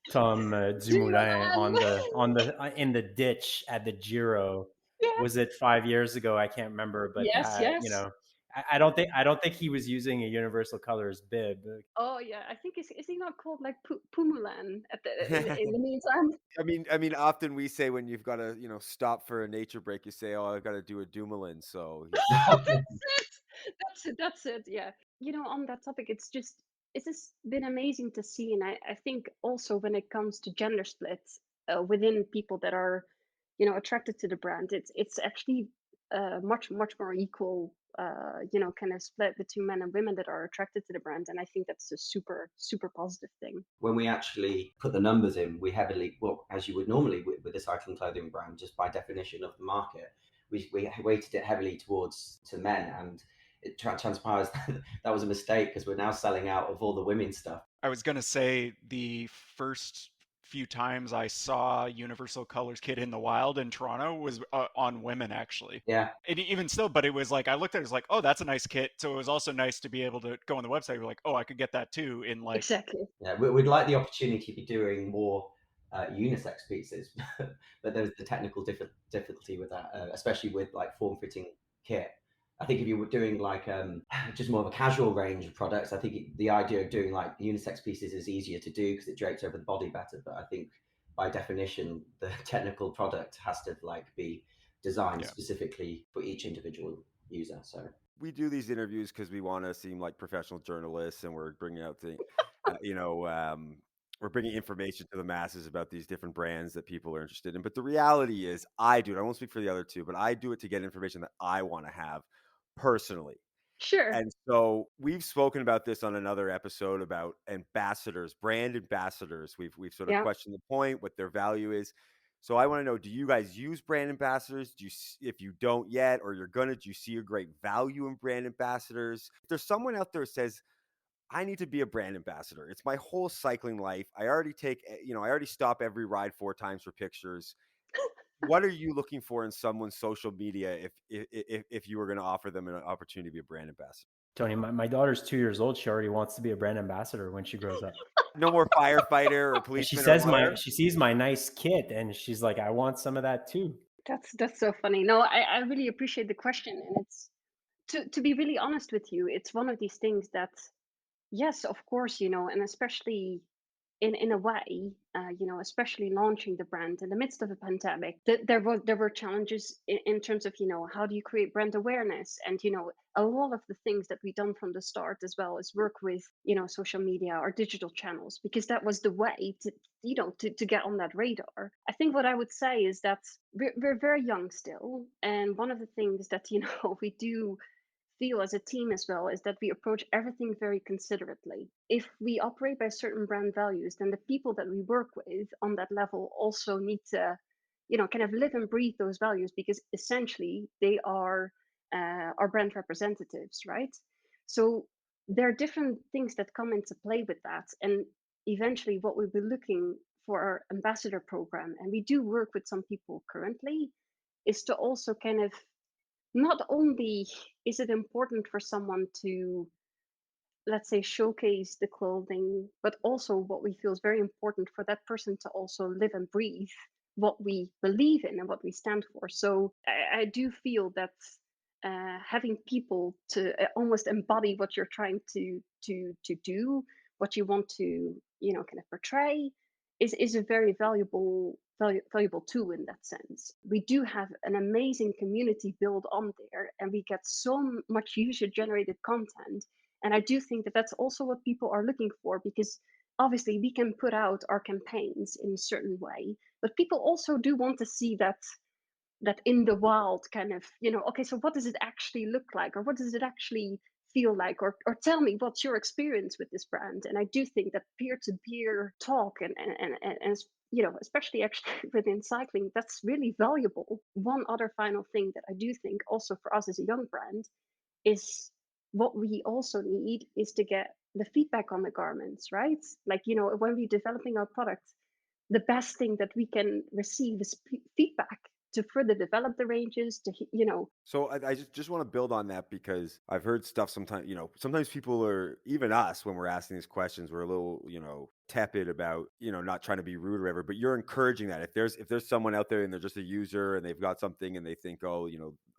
Tom Dumoulin, in the ditch at the Giro. Yeah. Was it 5 years ago? I can't remember, but Yes, yes. I don't think he was using a Universal Colors bib. Oh yeah, I think is he not called like Poo-moulin at in the meantime? I mean, often we say when you've got to, stop for a nature break, you say, "Oh, I've got to do a Dumoulin." So he's That's it. That's it. That's it. Yeah. On that topic, it's just been amazing to see, and I think also when it comes to gender splits within people that are, attracted to the brand, it's actually much more equal. Kind of split between men and women that are attracted to the brand, and I think that's a super positive thing. When we actually put the numbers in, we heavily, well, as you would normally with a cycling clothing brand, just by definition of the market, we weighted it heavily towards to men, and it transpires that was a mistake, because we're now selling out of all the women's stuff. I was going to say the first few times I saw Universal Colors kit in the wild in Toronto was on women, actually. Yeah. And even still, but it was like, I looked at it, it was like, oh, that's a nice kit. So it was also nice to be able to go on the website. We're like, oh, I could get that too in like. Exactly. Yeah, we'd like the opportunity to be doing more unisex pieces, but there's the technical difficulty with that, especially with like form-fitting kit. I think if you were doing like just more of a casual range of products, I think the idea of doing like unisex pieces is easier to do because it drapes over the body better. But I think by definition, the technical product has to like be designed specifically for each individual user. So we do these interviews because we want to seem like professional journalists, and we're bringing out we're bringing information to the masses about these different brands that people are interested in. But the reality is, I won't speak for the other two, but I do it to get information that I want to have personally. Sure. And so we've spoken about this on another episode about ambassadors, brand ambassadors. We've sort of questioned the point, what their value is. So I want to know, do you guys use brand ambassadors? If you don't yet, or you're gonna, do you see a great value in brand ambassadors? If there's someone out there who says, I need to be a brand ambassador, it's my whole cycling life, I already stop every ride 4 times for pictures. What are you looking for in someone's social media if you were going to offer them an opportunity to be a brand ambassador? Tony, my daughter's 2 years old. She already wants to be a brand ambassador when she grows up. No more firefighter or policeman. She sees my nice kit and she's like, I want some of that too. That's so funny. No, I really appreciate the question, and it's to be really honest with you, it's one of these things that, yes, of course, and especially in a way, especially launching the brand in the midst of a pandemic, there were challenges in terms of, how do you create brand awareness, and a lot of the things that we've done from the start as well is work with social media or digital channels, because that was the way to get on that radar. I think what I would say is that we're very young still, and one of the things that we do feel as a team as well is that we approach everything very considerately. If we operate by certain brand values, then the people that we work with on that level also need to, kind of live and breathe those values, because essentially they are our brand representatives, right? So there are different things that come into play with that. And eventually what we'll be looking for our ambassador program, and we do work with some people currently, is to also kind of, not only is it important for someone to, let's say, showcase the clothing, but also what we feel is very important for that person to also live and breathe what we believe in and what we stand for. So I do feel that having people to almost embody what you're trying to do, what you want to, kind of portray, is a very valuable tool in that sense. We do have an amazing community built on there, and we get so much user generated content. And I do think that that's also what people are looking for, because obviously we can put out our campaigns in a certain way, but people also do want to see that in the wild kind of, okay, so what does it actually look like, or what does it actually feel like, or tell me what's your experience with this brand. And I do think that peer-to-peer talk and especially actually within cycling, that's really valuable. One other final thing that I do think also for us as a young brand is, what we also need is to get the feedback on the garments, right? Like, when we're developing our product, the best thing that we can receive is feedback to further develop the ranges, So I just want to build on that, because I've heard stuff sometimes, sometimes people are, even us, when we're asking these questions, we're a little, tepid about, not trying to be rude or whatever, but you're encouraging that. If there's someone out there and they're just a user and they've got something and they think, oh,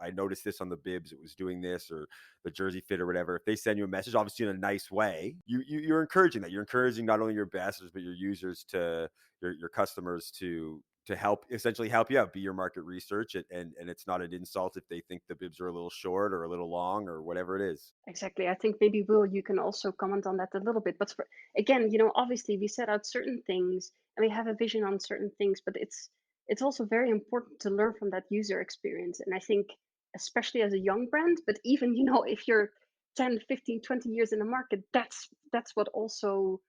I noticed this on the bibs, it was doing this, or the jersey fit or whatever, if they send you a message, obviously in a nice way, you're encouraging that. You're encouraging not only your ambassadors, but your users your customers to essentially help you out, be your market research, and it's not an insult if they think the bibs are a little short or a little long or whatever it is. Exactly. I think maybe, Will, you can also comment on that a little bit. But again, obviously we set out certain things and we have a vision on certain things, but it's also very important to learn from that user experience. And I think, especially as a young brand, but even, if you're 10, 15, 20 years in the market, that's what also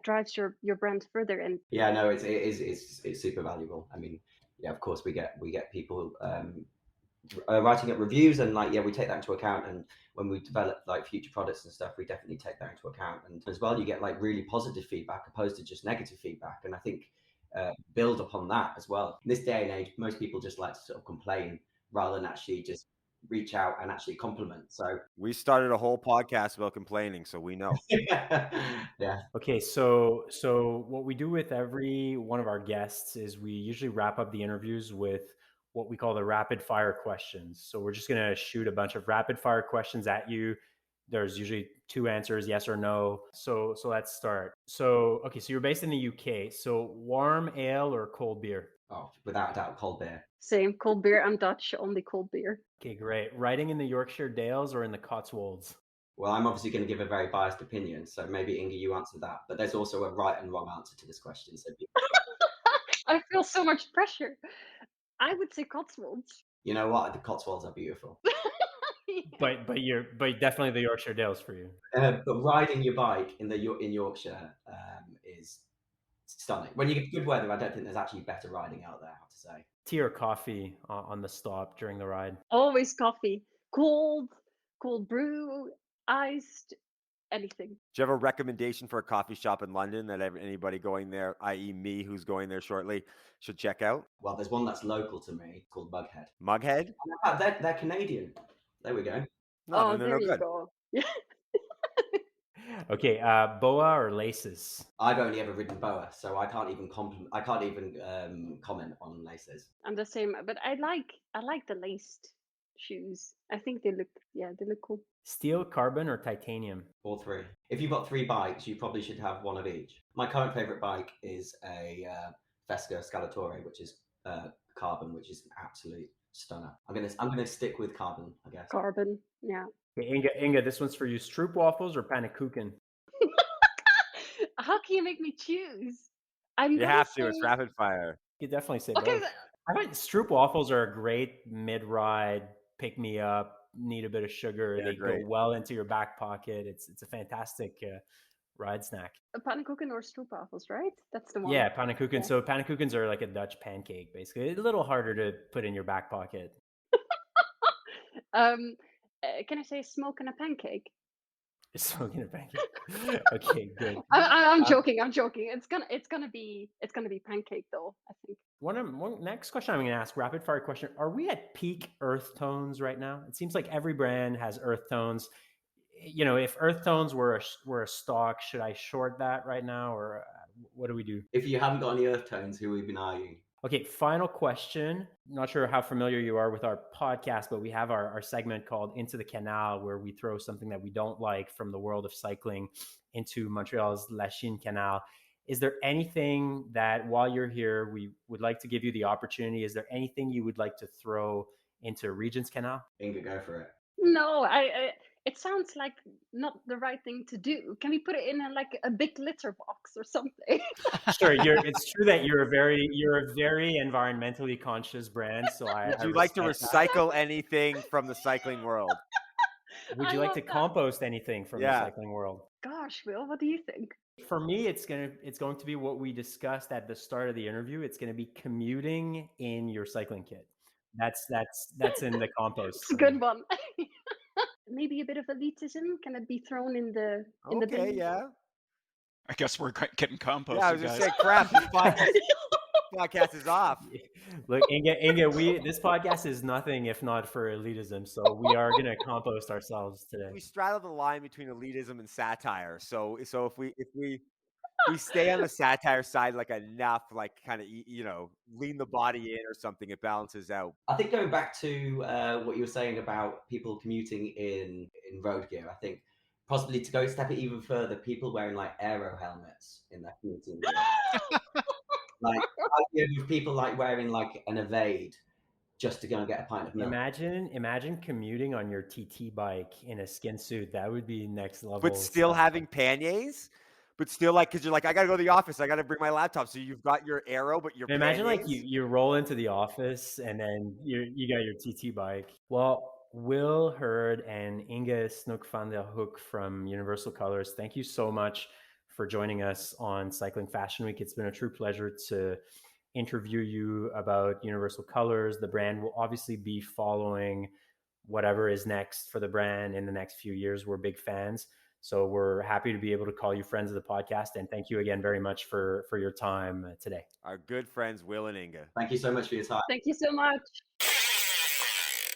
drives your brand further. And yeah, no, it's super valuable. I mean, yeah, of course we get people writing up reviews, and we take that into account. And when we develop like future products and stuff, we definitely take that into account. And as well, you get like really positive feedback opposed to just negative feedback. And I think build upon that as well. In this day and age, most people just like to sort of complain rather than actually just reach out and actually compliment. So we started a whole podcast about complaining, so we know. yeah. Okay, so what we do with every one of our guests is we usually wrap up the interviews with what we call the rapid fire questions. So we're just going to shoot a bunch of rapid fire questions at you. There's usually 2 answers, yes or no. So let's start. So you're based in the UK. So warm ale or cold beer? Oh, without a doubt, cold beer. Same, cold beer. I'm Dutch, only cold beer. Okay, great. Riding in the Yorkshire Dales or in the Cotswolds? Well, I'm obviously going to give a very biased opinion, so maybe Inge, you answer that. But there's also a right and wrong answer to this question. So I feel so much pressure. I would say Cotswolds. you know what? The Cotswolds are beautiful. But definitely the Yorkshire Dales for you. But riding your bike in Yorkshire is stunning. When you get good weather, I don't think there's actually better riding out there, I have to say. Tea or coffee on the stop during the ride? Always coffee. Cold brew, iced, anything. Do you have a recommendation for a coffee shop in London that anybody going there, i.e. me, who's going there shortly, should check out? Well, there's one that's local to me called Mughead. Mughead? They're Canadian. There we go. No, there you go. Okay, boa or laces? I've only ever ridden boa, so I can't even comment on laces. I'm the same, but I like the laced shoes. I think they look cool. Steel, carbon, or titanium? All 3. If you've got 3 bikes, you probably should have one of each. My current favorite bike is a Fesca Scalatore, which is carbon, which is an absolute stunner. I'm gonna stick with carbon, I guess. Carbon, yeah. Okay, Inge, this one's for you. Stroop waffles or pannekuchen? How can you make me choose? You have to. It's rapid fire. You definitely say okay, both. I find Stroop waffles are a great mid-ride, pick me up, need a bit of sugar. Yeah, they great. go well into your back pocket. It's a fantastic ride snack. A pannekuchen or stroop waffles, right? That's the one. Yeah, pannekuchen. Yeah. So pannekuchens are like a Dutch pancake, basically. It's a little harder to put in your back pocket. Can I say smoke and a pancake? Smoking a pancake. Okay, good. I'm joking. It's gonna be pancake though, I think. One next question I'm going to ask, rapid fire question. Are we at peak earth tones right now? It seems like every brand has earth tones. If earth tones were a stock, should I short that right now, or what do we do? If you haven't got any earth tones, who have we been eyeing? Okay, final question. Not sure how familiar you are with our podcast, but we have our segment called Into the Canal, where we throw something that we don't like from the world of cycling into Montreal's Lachine Canal. Is there anything that, while you're here, we would like to give you the opportunity? Is there anything you would like to throw into Regent's Canal? Inge, go for it. No, it sounds like not the right thing to do. Can we put it in a big litter box or something? Sure, it's true that you're a very environmentally conscious brand. So Would you like to recycle anything from the cycling world? Would you like to compost anything from the cycling world? Gosh, Will, what do you think? For me, it's going to be what we discussed at the start of the interview. It's going to be commuting in your cycling kit. That's in the compost. It's a good one. Maybe a bit of elitism. Can it be thrown in the bin? Okay, yeah. I guess we're getting composted. Yeah, I was just saying, crap. This podcast is off. Look, Inge, this podcast is nothing if not for elitism. So we are going to compost ourselves today. We straddle the line between elitism and satire. So if we stay on the satire side, like enough, like kind of, lean the body in or something, it balances out. I think going back to what you were saying about people commuting in road gear, I think possibly to go step it even further, people wearing like aero helmets in their commuting gear. Like people like wearing like an evade just to go and get a pint of milk. Imagine commuting on your TT bike in a skin suit. That would be next level. But still having panniers. But still, because you're like, I got to go to the office. I got to bring my laptop. So you've got your aero, but your imagine panniers? Like you roll into the office and then you got your TT bike. Well, Will Hurd and Inge Snook-van Hoek from Universal Colors, thank you so much for joining us on Cycling Fashion Week. It's been a true pleasure to interview you about Universal Colors. The brand will obviously be following whatever is next for the brand in the next few years. We're big fans. So we're happy to be able to call you friends of the podcast. And thank you again very much for your time today. Our good friends, Will and Inge. Thank you so much for your time. Thank you so much.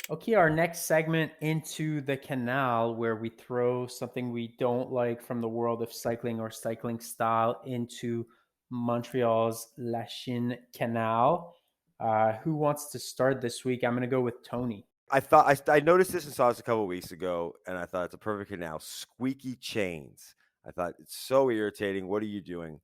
Okay, our next segment, Into the Canal, where we throw something we don't like from the world of cycling or cycling style into Montreal's Lachine Canal. Who wants to start this week? I'm going to go with Tony. I noticed this and saw this a couple of weeks ago, and I thought it's a perfect canal. Squeaky chains. I thought it's so irritating. What are you doing?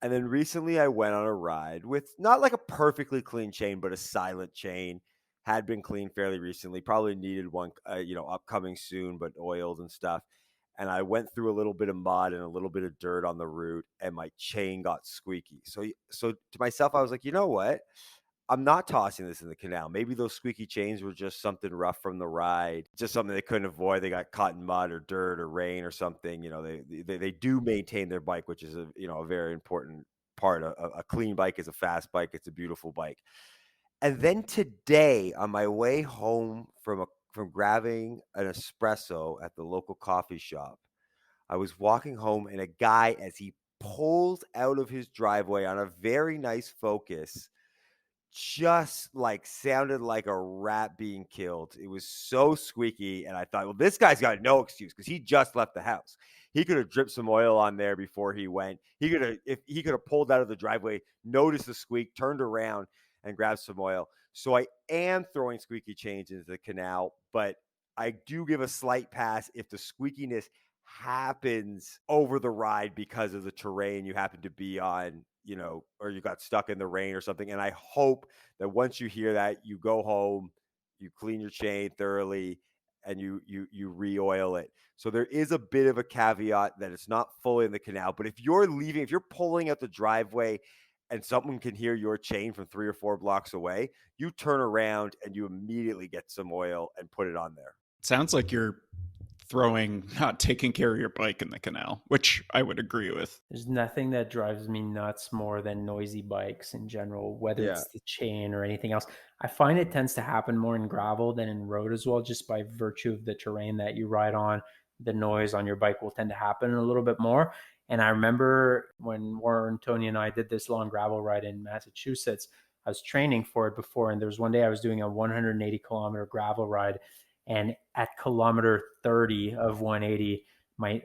And then recently I went on a ride with not like a perfectly clean chain, but a silent chain. Had been cleaned fairly recently. Probably needed one, upcoming soon, but oiled and stuff. And I went through a little bit of mud and a little bit of dirt on the route, and my chain got squeaky. So to myself, I was like, you know what? I'm not tossing this in the canal. Maybe those squeaky chains were just something rough from the ride, just something they couldn't avoid. They got caught in mud or dirt or rain or something. They do maintain their bike, which is a very important part. A clean bike is a fast bike. It's a beautiful bike. And then today, on my way home from grabbing an espresso at the local coffee shop, I was walking home, and a guy, as he pulls out of his driveway on a very nice Focus, just like sounded like a rat being killed. It was so squeaky, and I thought, well, this guy's got no excuse because he just left the house. He could have dripped some oil on there before he went. He could have pulled out of the driveway, noticed the squeak, turned around, and grabbed some oil. So I am throwing squeaky chains into the canal, but I do give a slight pass if the squeakiness happens over the ride because of the terrain you happen to be on, or you got stuck in the rain or something. And I hope that once you hear that, you go home, you clean your chain thoroughly, and you re-oil it. So there is a bit of a caveat that it's not fully in the canal. But if you're pulling out the driveway and someone can hear your chain from 3 or 4 blocks away, you turn around and you immediately get some oil and put it on there. Sounds like you're not taking care of your bike in the canal, which I would agree with. There's nothing that drives me nuts more than noisy bikes in general, whether it's the chain or anything else. I find it tends to happen more in gravel than in road as well, just by virtue of the terrain that you ride on. The noise on your bike will tend to happen a little bit more. And I remember when Warren, Tony, and I did this long gravel ride in Massachusetts, I was training for it before. And there was one day I was doing a 180 kilometer gravel ride, and at kilometer 30 of 180, my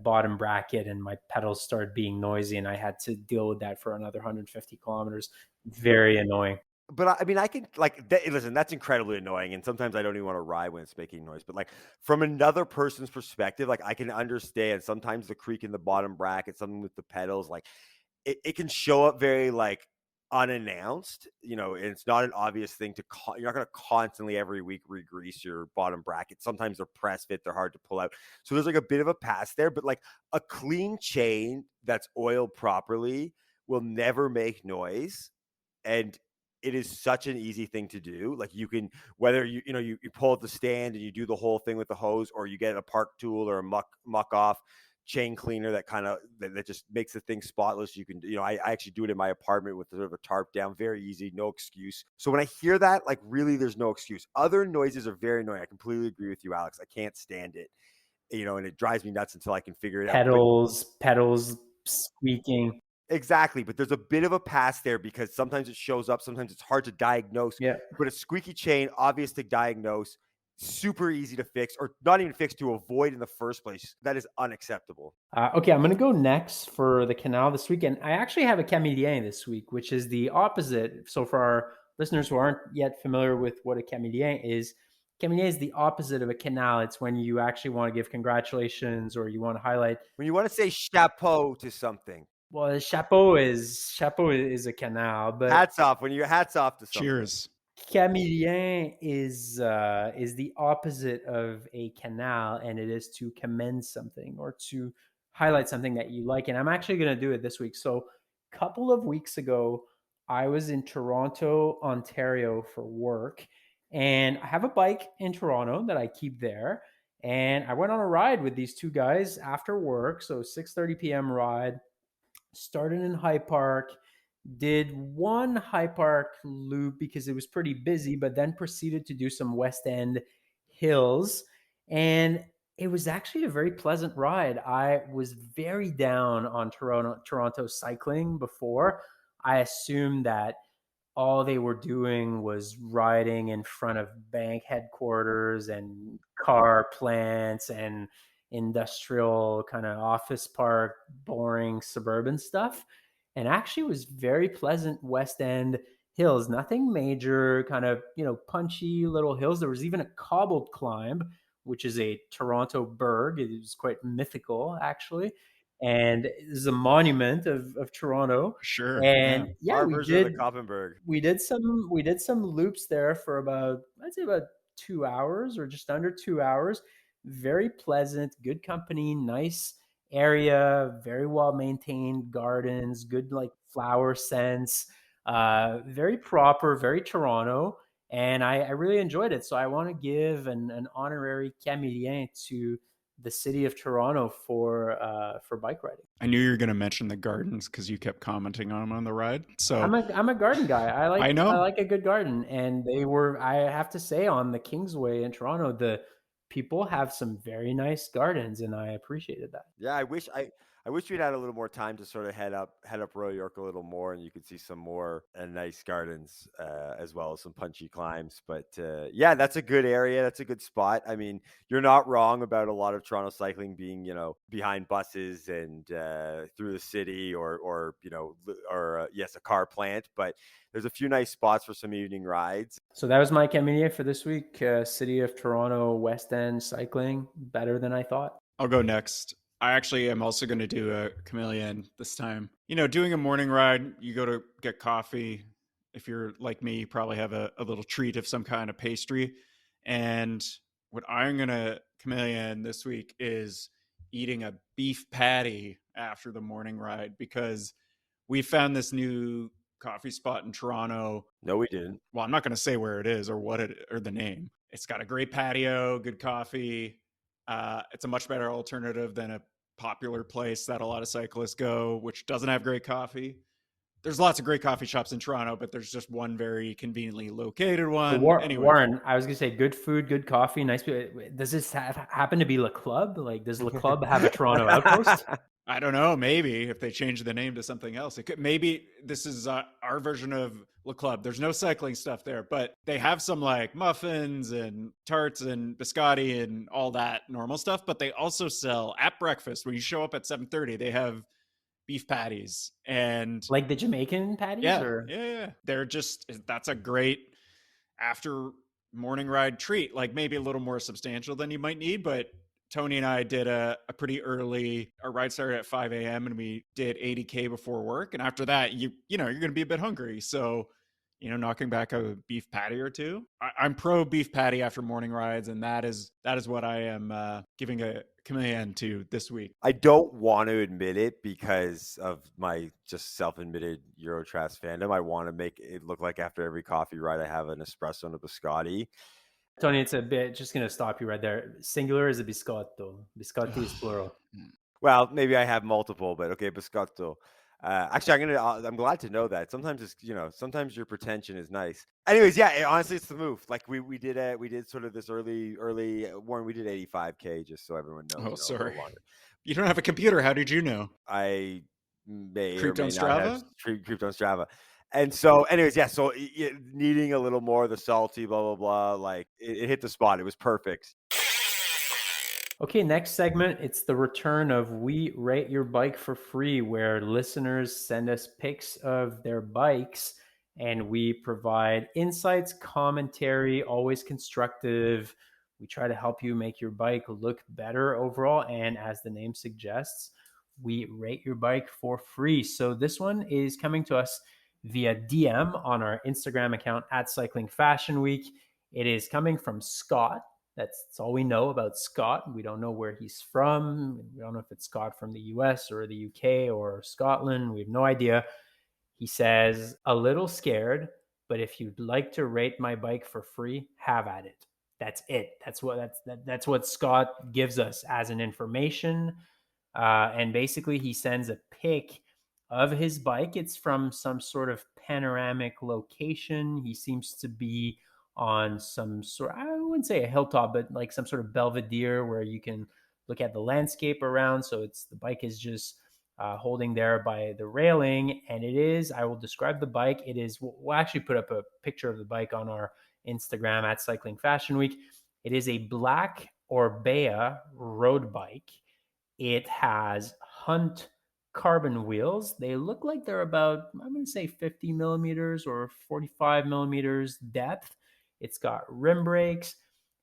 bottom bracket and my pedals started being noisy, and I had to deal with that for another 150 kilometers. Very annoying. But I mean, I can listen, that's incredibly annoying. And sometimes I don't even want to ride when it's making noise. But like from another person's perspective, like I can understand sometimes the creak in the bottom bracket, something with the pedals, like it can show up very like unannounced, and it's not an obvious thing you're not going to constantly every week re-grease your bottom bracket. Sometimes they're press fit, they're hard to pull out. So there's like a bit of a pass there, but like a clean chain that's oiled properly will never make noise. And it is such an easy thing to do. Like you can, whether you pull out the stand and you do the whole thing with the hose, or you get a park tool or a muck off chain cleaner that just makes the thing spotless. You can, I actually do it in my apartment with sort of a tarp down. Very easy, no excuse. So when I hear that, like really there's no excuse. Other noises are very annoying. I completely agree with you, Alex. I can't stand it, and it drives me nuts until I can figure it out. Pedals squeaking. Exactly, but there's a bit of a pass there because sometimes it shows up, sometimes it's hard to diagnose. Yeah. But a squeaky chain, obvious to diagnose, super easy to fix, or not even fix, to avoid in the first place. That is unacceptable. Okay, I'm going to go next for the Canal this week. And I actually have a Camélien this week, which is the opposite. So for our listeners who aren't yet familiar with what a Camélien is the opposite of a Canal. It's when you actually want to give congratulations or you want to highlight. When you want to say chapeau to something. Well, chapeau is a Canal, but hats off when you're hats off to something. Cheers. Camélien is the opposite of a Canal, and it is to commend something or to highlight something that you like. And I'm actually going to do it this week. So a couple of weeks ago, I was in Toronto, Ontario for work, and I have a bike in Toronto that I keep there. And I went on a ride with these two guys after work. So 6:30 p.m. ride. Started in High Park, did one High Park loop because it was pretty busy, but then proceeded to do some West End hills. And it was actually a very pleasant ride. I was very down on Toronto cycling before. I assumed that all they were doing was riding in front of bank headquarters and car plants and industrial kind of office park, boring suburban stuff. And actually was very pleasant West End hills, nothing major, kind of, punchy little hills. There was even a cobbled climb, which is a Toronto berg. It was quite mythical, actually. And it is a monument of Toronto. Sure. And our version of the Koppenberg. We did some loops there for I'd say about 2 hours or just under 2 hours. Very pleasant, good company, nice area, very well maintained gardens, good like flower scents, very proper, very Toronto. And I really enjoyed it. So I want to give an honorary Camélien to the city of Toronto for bike riding. I knew you were going to mention the gardens because you kept commenting on them on the ride. So I'm a garden guy. I know. like a good garden, and they were. I have to say, on the Kingsway in Toronto, the people have some very nice gardens, and I appreciated that. Yeah, I wish we'd had a little more time to sort of head up Royal York a little more, and you could see some more nice gardens as well as some punchy climbs. But yeah, that's a good area. That's a good spot. I mean, you're not wrong about a lot of Toronto cycling being, behind buses and through the city or yes, a car plant. But there's a few nice spots for some evening rides. So that was my Camélien for this week. City of Toronto, West End cycling, better than I thought. I'll go next. I actually am also going to do a Camélien this time. Doing a morning ride, you go to get coffee. If you're like me, you probably have a little treat of some kind of pastry. And what I'm going to Camélien this week is eating a beef patty after the morning ride, because we found this new coffee spot in Toronto. No, we didn't. Well, I'm not going to say where it is or or the name. It's got a great patio, good coffee. It's a much better alternative than a popular place that a lot of cyclists go, which doesn't have great coffee. There's lots of great coffee shops in Toronto, but there's just one very conveniently located one. Anyway. Warren, I was going to say good food, good coffee, nice. Does this happen to be Le Club? Like, does Le Club have a Toronto outpost? I don't know. Maybe if they change the name to something else, it could. Maybe this is our version of Le Club. There's no cycling stuff there, but they have some like muffins and tarts and biscotti and all that normal stuff. But they also sell at breakfast when you show up at 7:30. They have beef patties and Like the Jamaican patties, yeah, or yeah. They're just that's a great after morning ride treat. Like maybe a little more substantial than you might need, but Tony and I did a pretty early. Our ride started at 5 a.m. and we did 80K before work. And after that, you know you're going to be a bit hungry, so knocking back a beef patty or two. I'm pro beef patty after morning rides, and that is what I am giving a command to this week. I don't want to admit it because of my just self-admitted Eurotrash fandom. I want to make it look like after every coffee ride I have an espresso and a biscotti. Tony, it's a bit, just going to stop you right there. Singular is a biscotto. Biscotti is plural. Well, maybe I have multiple, but okay, biscotto. Actually, I'm glad to know that. Sometimes it's, sometimes your pretension is nice. Anyways, yeah, honestly, it's the move. Like we did sort of this early, Warren, we did 85K just so everyone knows. Oh, sorry. You don't have a computer. How did you know? I may creeped or may on not Strava? have creeped on Strava. And so, anyways, yeah, so needing a little more of the salty, blah, blah, blah, like it hit the spot. It was perfect. Okay, next segment, it's the return of We Rate Your Bike for Free, where listeners send us pics of their bikes and we provide insights, commentary, always constructive. We try to help you make your bike look better overall. And as the name suggests, we rate your bike for free. So this one is coming to us via DM on our Instagram account at Cycling Fashion Week. It is coming from Scott. That's all we know about Scott. We don't know where he's from. We don't know if it's Scott from the US or the UK or Scotland. We have no idea. He says, a little scared, but if you'd like to rate my bike for free, have at it. That's it. That's what Scott gives us as an information. And basically, he sends a pic of his bike. It's from some sort of panoramic location. He seems to be on some sort, I wouldn't say a hilltop, but like some sort of belvedere where you can look at the landscape around. So the bike is just holding there by the railing. And it is, I will describe the bike. It is, we'll actually put up a picture of the bike on our Instagram at Cycling Fashion Week. It is a black Orbea road bike. It has Hunt carbon wheels. They look like they're about, I'm going to say 50 millimeters or 45 millimeters depth. It's got rim brakes.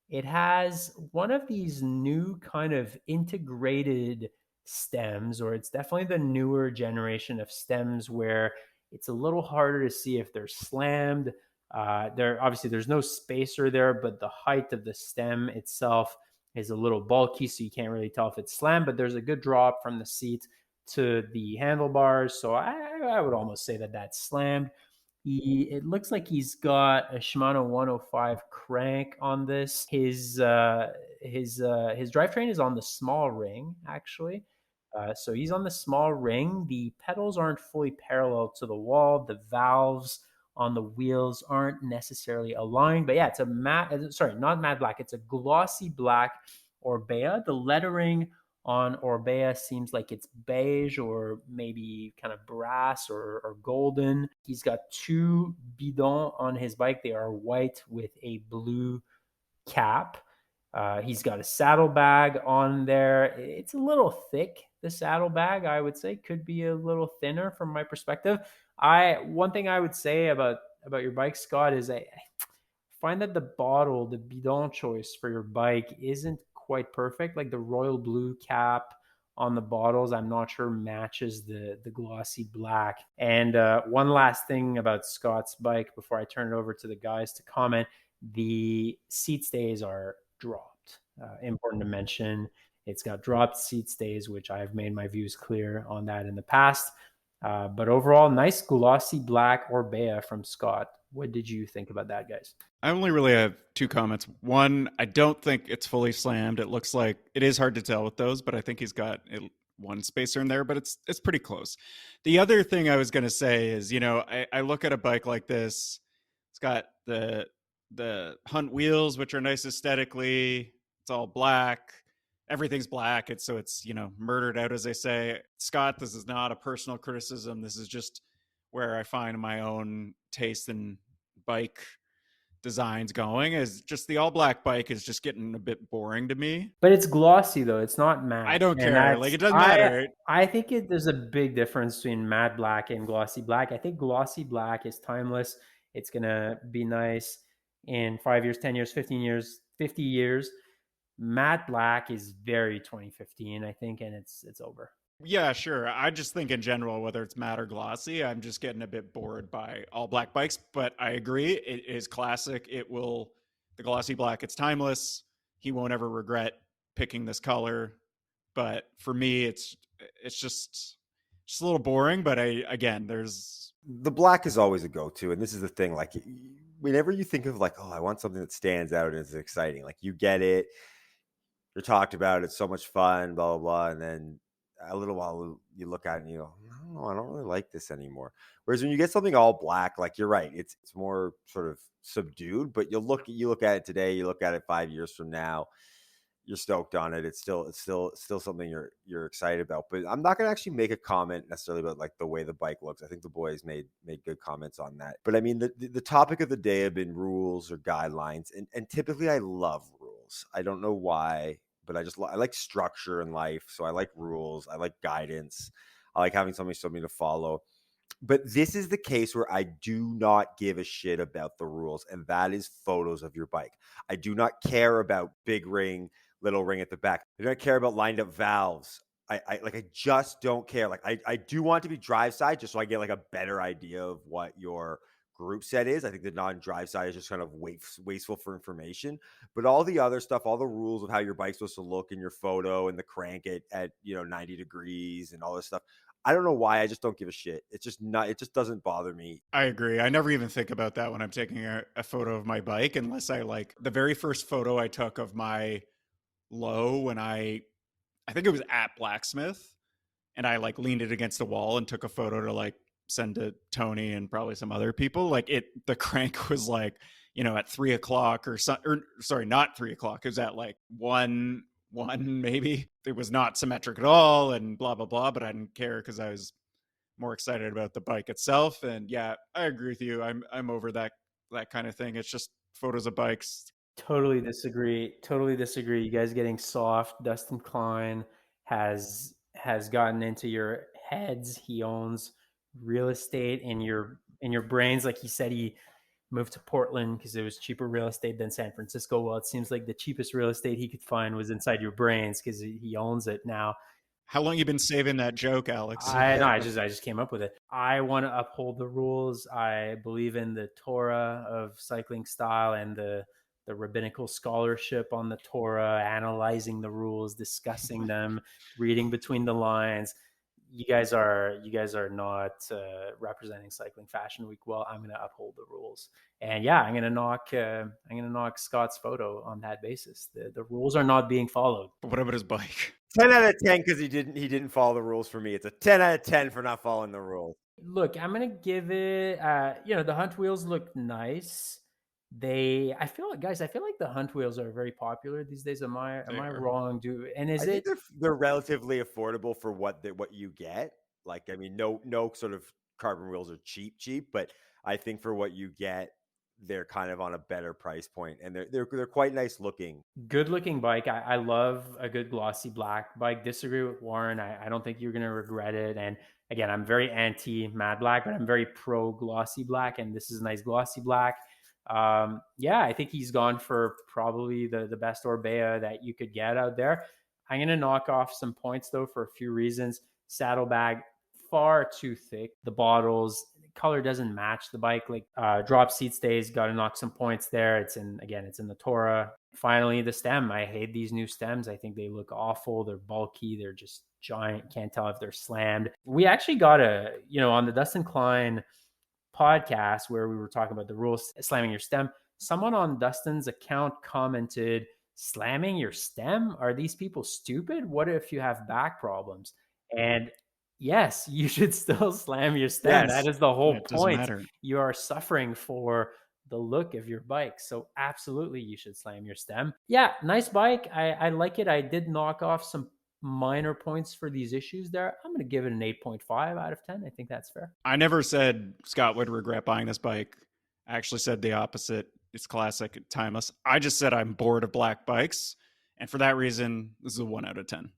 It has one of these new kind of integrated stems, or it's definitely the newer generation of stems where it's a little harder to see if they're slammed. Obviously there's no spacer there, but the height of the stem itself is a little bulky, so you can't really tell if it's slammed, but there's a good drop from the seat to the handlebars. So I would almost say that that's slammed. It looks like he's got a Shimano 105 crank on this. His drivetrain is on the small ring, actually. So he's on the small ring. The pedals aren't fully parallel to the wall. The valves on the wheels aren't necessarily aligned. But yeah, it's a not matte black. It's a glossy black Orbea. The lettering on Orbea seems like it's beige or maybe kind of brass or golden. He's got two bidons on his bike. They are white with a blue cap. He's got a saddlebag on there. It's a little thick, the saddlebag, I would say. Could be a little thinner from my perspective. One thing I would say about your bike, Scott, is I find that the bidon choice for your bike isn't quite perfect. Like the royal blue cap on the bottles, I'm not sure matches the glossy black. And one last thing about Scott's bike before I turn it over to the guys to comment, the seat stays are dropped. Important to mention, it's got dropped seat stays, which I've made my views clear on that in the past. But overall, nice glossy black Orbea from Scott. What did you think about that, guys? I only really have two comments. One, I don't think it's fully slammed. It looks like it is hard to tell with those, but I think he's got one spacer in there, but it's pretty close. The other thing I was going to say is, I look at a bike like this. It's got the Hunt wheels, which are nice aesthetically. It's all black. everything's black. So it's, murdered out, as they say. Scott, this is not a personal criticism. This is just where I find my own taste in bike designs going, is just the all black bike is just getting a bit boring to me. But it's glossy though. It's not matte. I don't And care. Like, it doesn't matter. I think there's a big difference between matte black and glossy black. I think glossy black is timeless. It's gonna be nice in 5 years, 10 years, 15 years, 50 years. Matte black is very 2015, I think, and it's over. Yeah, sure. I just think in general, whether it's matte or glossy, I'm just getting a bit bored by all black bikes. But I agree, it is classic. The glossy black, it's timeless. He won't ever regret picking this color. But for me, it's just a little boring. But there's the black is always a go-to, and this is the thing. Like, whenever you think of like, oh, I want something that stands out and is exciting, like you get it, you're talked about, it's so much fun, blah blah blah, and then a little while you look at it and you go, no, I don't really like this anymore. Whereas when you get something all black, like you're right, it's more sort of subdued, but you look at it today, you look at it 5 years from now, you're stoked on it. It's still something you're excited about. But I'm not going to actually make a comment necessarily about like the way the bike looks. I think the boys made good comments on that. But I mean, the topic of the day have been rules or guidelines, and typically I love rules. I don't know why, but I like structure in life. So I like rules. I like guidance. I like having something to follow. But this is the case where I do not give a shit about the rules, and that is photos of your bike. I do not care about big ring, little ring at the back. I don't care about lined up valves. I just don't care. Like I do want to be drive side just so I get like a better idea of what your group set is. I think the non-drive side is just kind of wasteful for information. But all the other stuff, all the rules of how your bike's supposed to look in your photo and the crank it at 90 degrees and all this stuff, I don't know why. I just don't give a shit. It's just not. It just doesn't bother me. I agree. I never even think about that when I'm taking a photo of my bike, unless I like the very first photo I took of my low when I think it was at Blacksmith, and I like leaned it against the wall and took a photo to like send to Tony and probably some other people. Like the crank was like, at 3 o'clock or sorry, not 3 o'clock. It was at like one maybe. It was not symmetric at all and blah blah blah, but I didn't care because I was more excited about the bike itself. And yeah, I agree with you. I'm over that kind of thing. It's just photos of bikes. Totally disagree. You guys getting soft. Dustin Klein has gotten into your heads. He owns real estate in your brains. Like he said, he moved to Portland because it was cheaper real estate than San Francisco. Well, it seems like the cheapest real estate he could find was inside your brains because he owns it now. How long you been saving that joke, Alex? I just came up with it. I want to uphold the rules. I believe in the Torah of cycling style and the rabbinical scholarship on the Torah, analyzing the rules, discussing them, reading between the lines. You guys are not representing Cycling Fashion Week well. I'm going to uphold the rules, and yeah, I'm going to knock Scott's photo on that basis. The rules are not being followed. But what about his bike? 10 out of 10 because he didn't follow the rules for me. It's a 10 out of 10 for not following the rules. Look, I'm going to give it. The Hunt wheels look nice. I feel like the Hunt wheels are very popular these days. Am I wrong? I think they're relatively affordable for what you get. Like, I mean, no sort of carbon wheels are cheap, but I think for what you get, they're kind of on a better price point, and they're quite nice looking. Good looking bike. I love a good glossy black bike. Disagree with Warren. I don't think you're going to regret it. And again, I'm very anti matte black, but I'm very pro glossy black, and this is a nice glossy black. I think he's gone for probably the best Orbea that you could get out there. I'm going to knock off some points though for a few reasons. Saddlebag, far too thick. The bottles, color doesn't match the bike. Like drop seat stays, got to knock some points there. It's in the Torah. Finally, the stem. I hate these new stems. I think they look awful. They're bulky. They're just giant. Can't tell if they're slammed. We actually got on the Dustin Klein podcast where we were talking about the rules, slamming your stem. Someone on Dustin's account commented, slamming your stem? Are these people stupid? What if you have back problems? And yes, you should still slam your stem. Yes. That is the whole point. You are suffering for the look of your bike. So absolutely, you should slam your stem. Yeah, nice bike. I like it. I did knock off some minor points for these issues there. I'm going to give it an 8.5 out of 10. I think that's fair. I never said Scott would regret buying this bike. I actually said the opposite. It's classic, timeless. I just said I'm bored of black bikes. And for that reason, this is a 1 out of 10.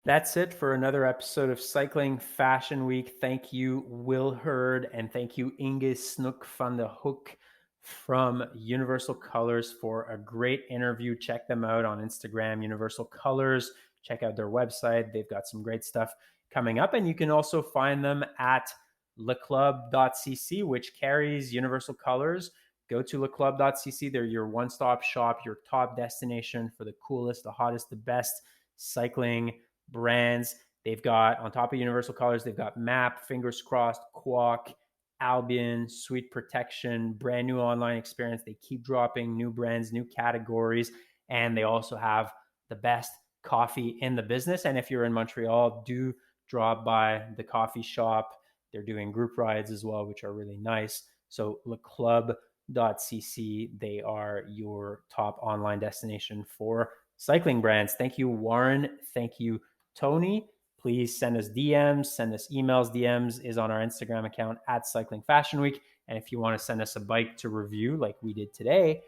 That's it for another episode of Cycling Fashion Week. Thank you, Will Hurd, and thank you, Inge Snook-van the Hoek from Universal Colors for a great interview. Check them out on Instagram, Universal Colors. Check out their website. They've got some great stuff coming up. And you can also find them at leclub.cc, which carries Universal Colors. Go to leclub.cc. They're your one-stop shop, your top destination for the coolest, the hottest, the best cycling brands. They've got, on top of Universal Colors, they've got MAP, Fingers Crossed, Quack, Albion, Sweet Protection, brand new online experience. They keep dropping new brands, new categories, and they also have the best coffee in the business. And if you're in Montreal, do drop by the coffee shop. They're doing group rides as well, which are really nice. So leclub.cc, they are your top online destination for cycling brands. Thank you, Warren. Thank you, Tony. Please send us DMs, send us emails. DMs is on our Instagram account at Cycling Fashion Week. And if you want to send us a bike to review like we did today,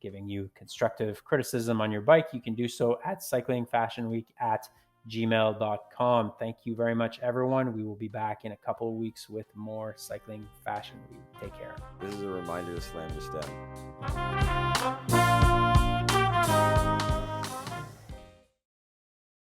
giving you constructive criticism on your bike, you can do so at cyclingfashionweek@gmail.com. Thank you very much, everyone. We will be back in a couple of weeks with more Cycling Fashion Week. Take care. This is a reminder to slam your step.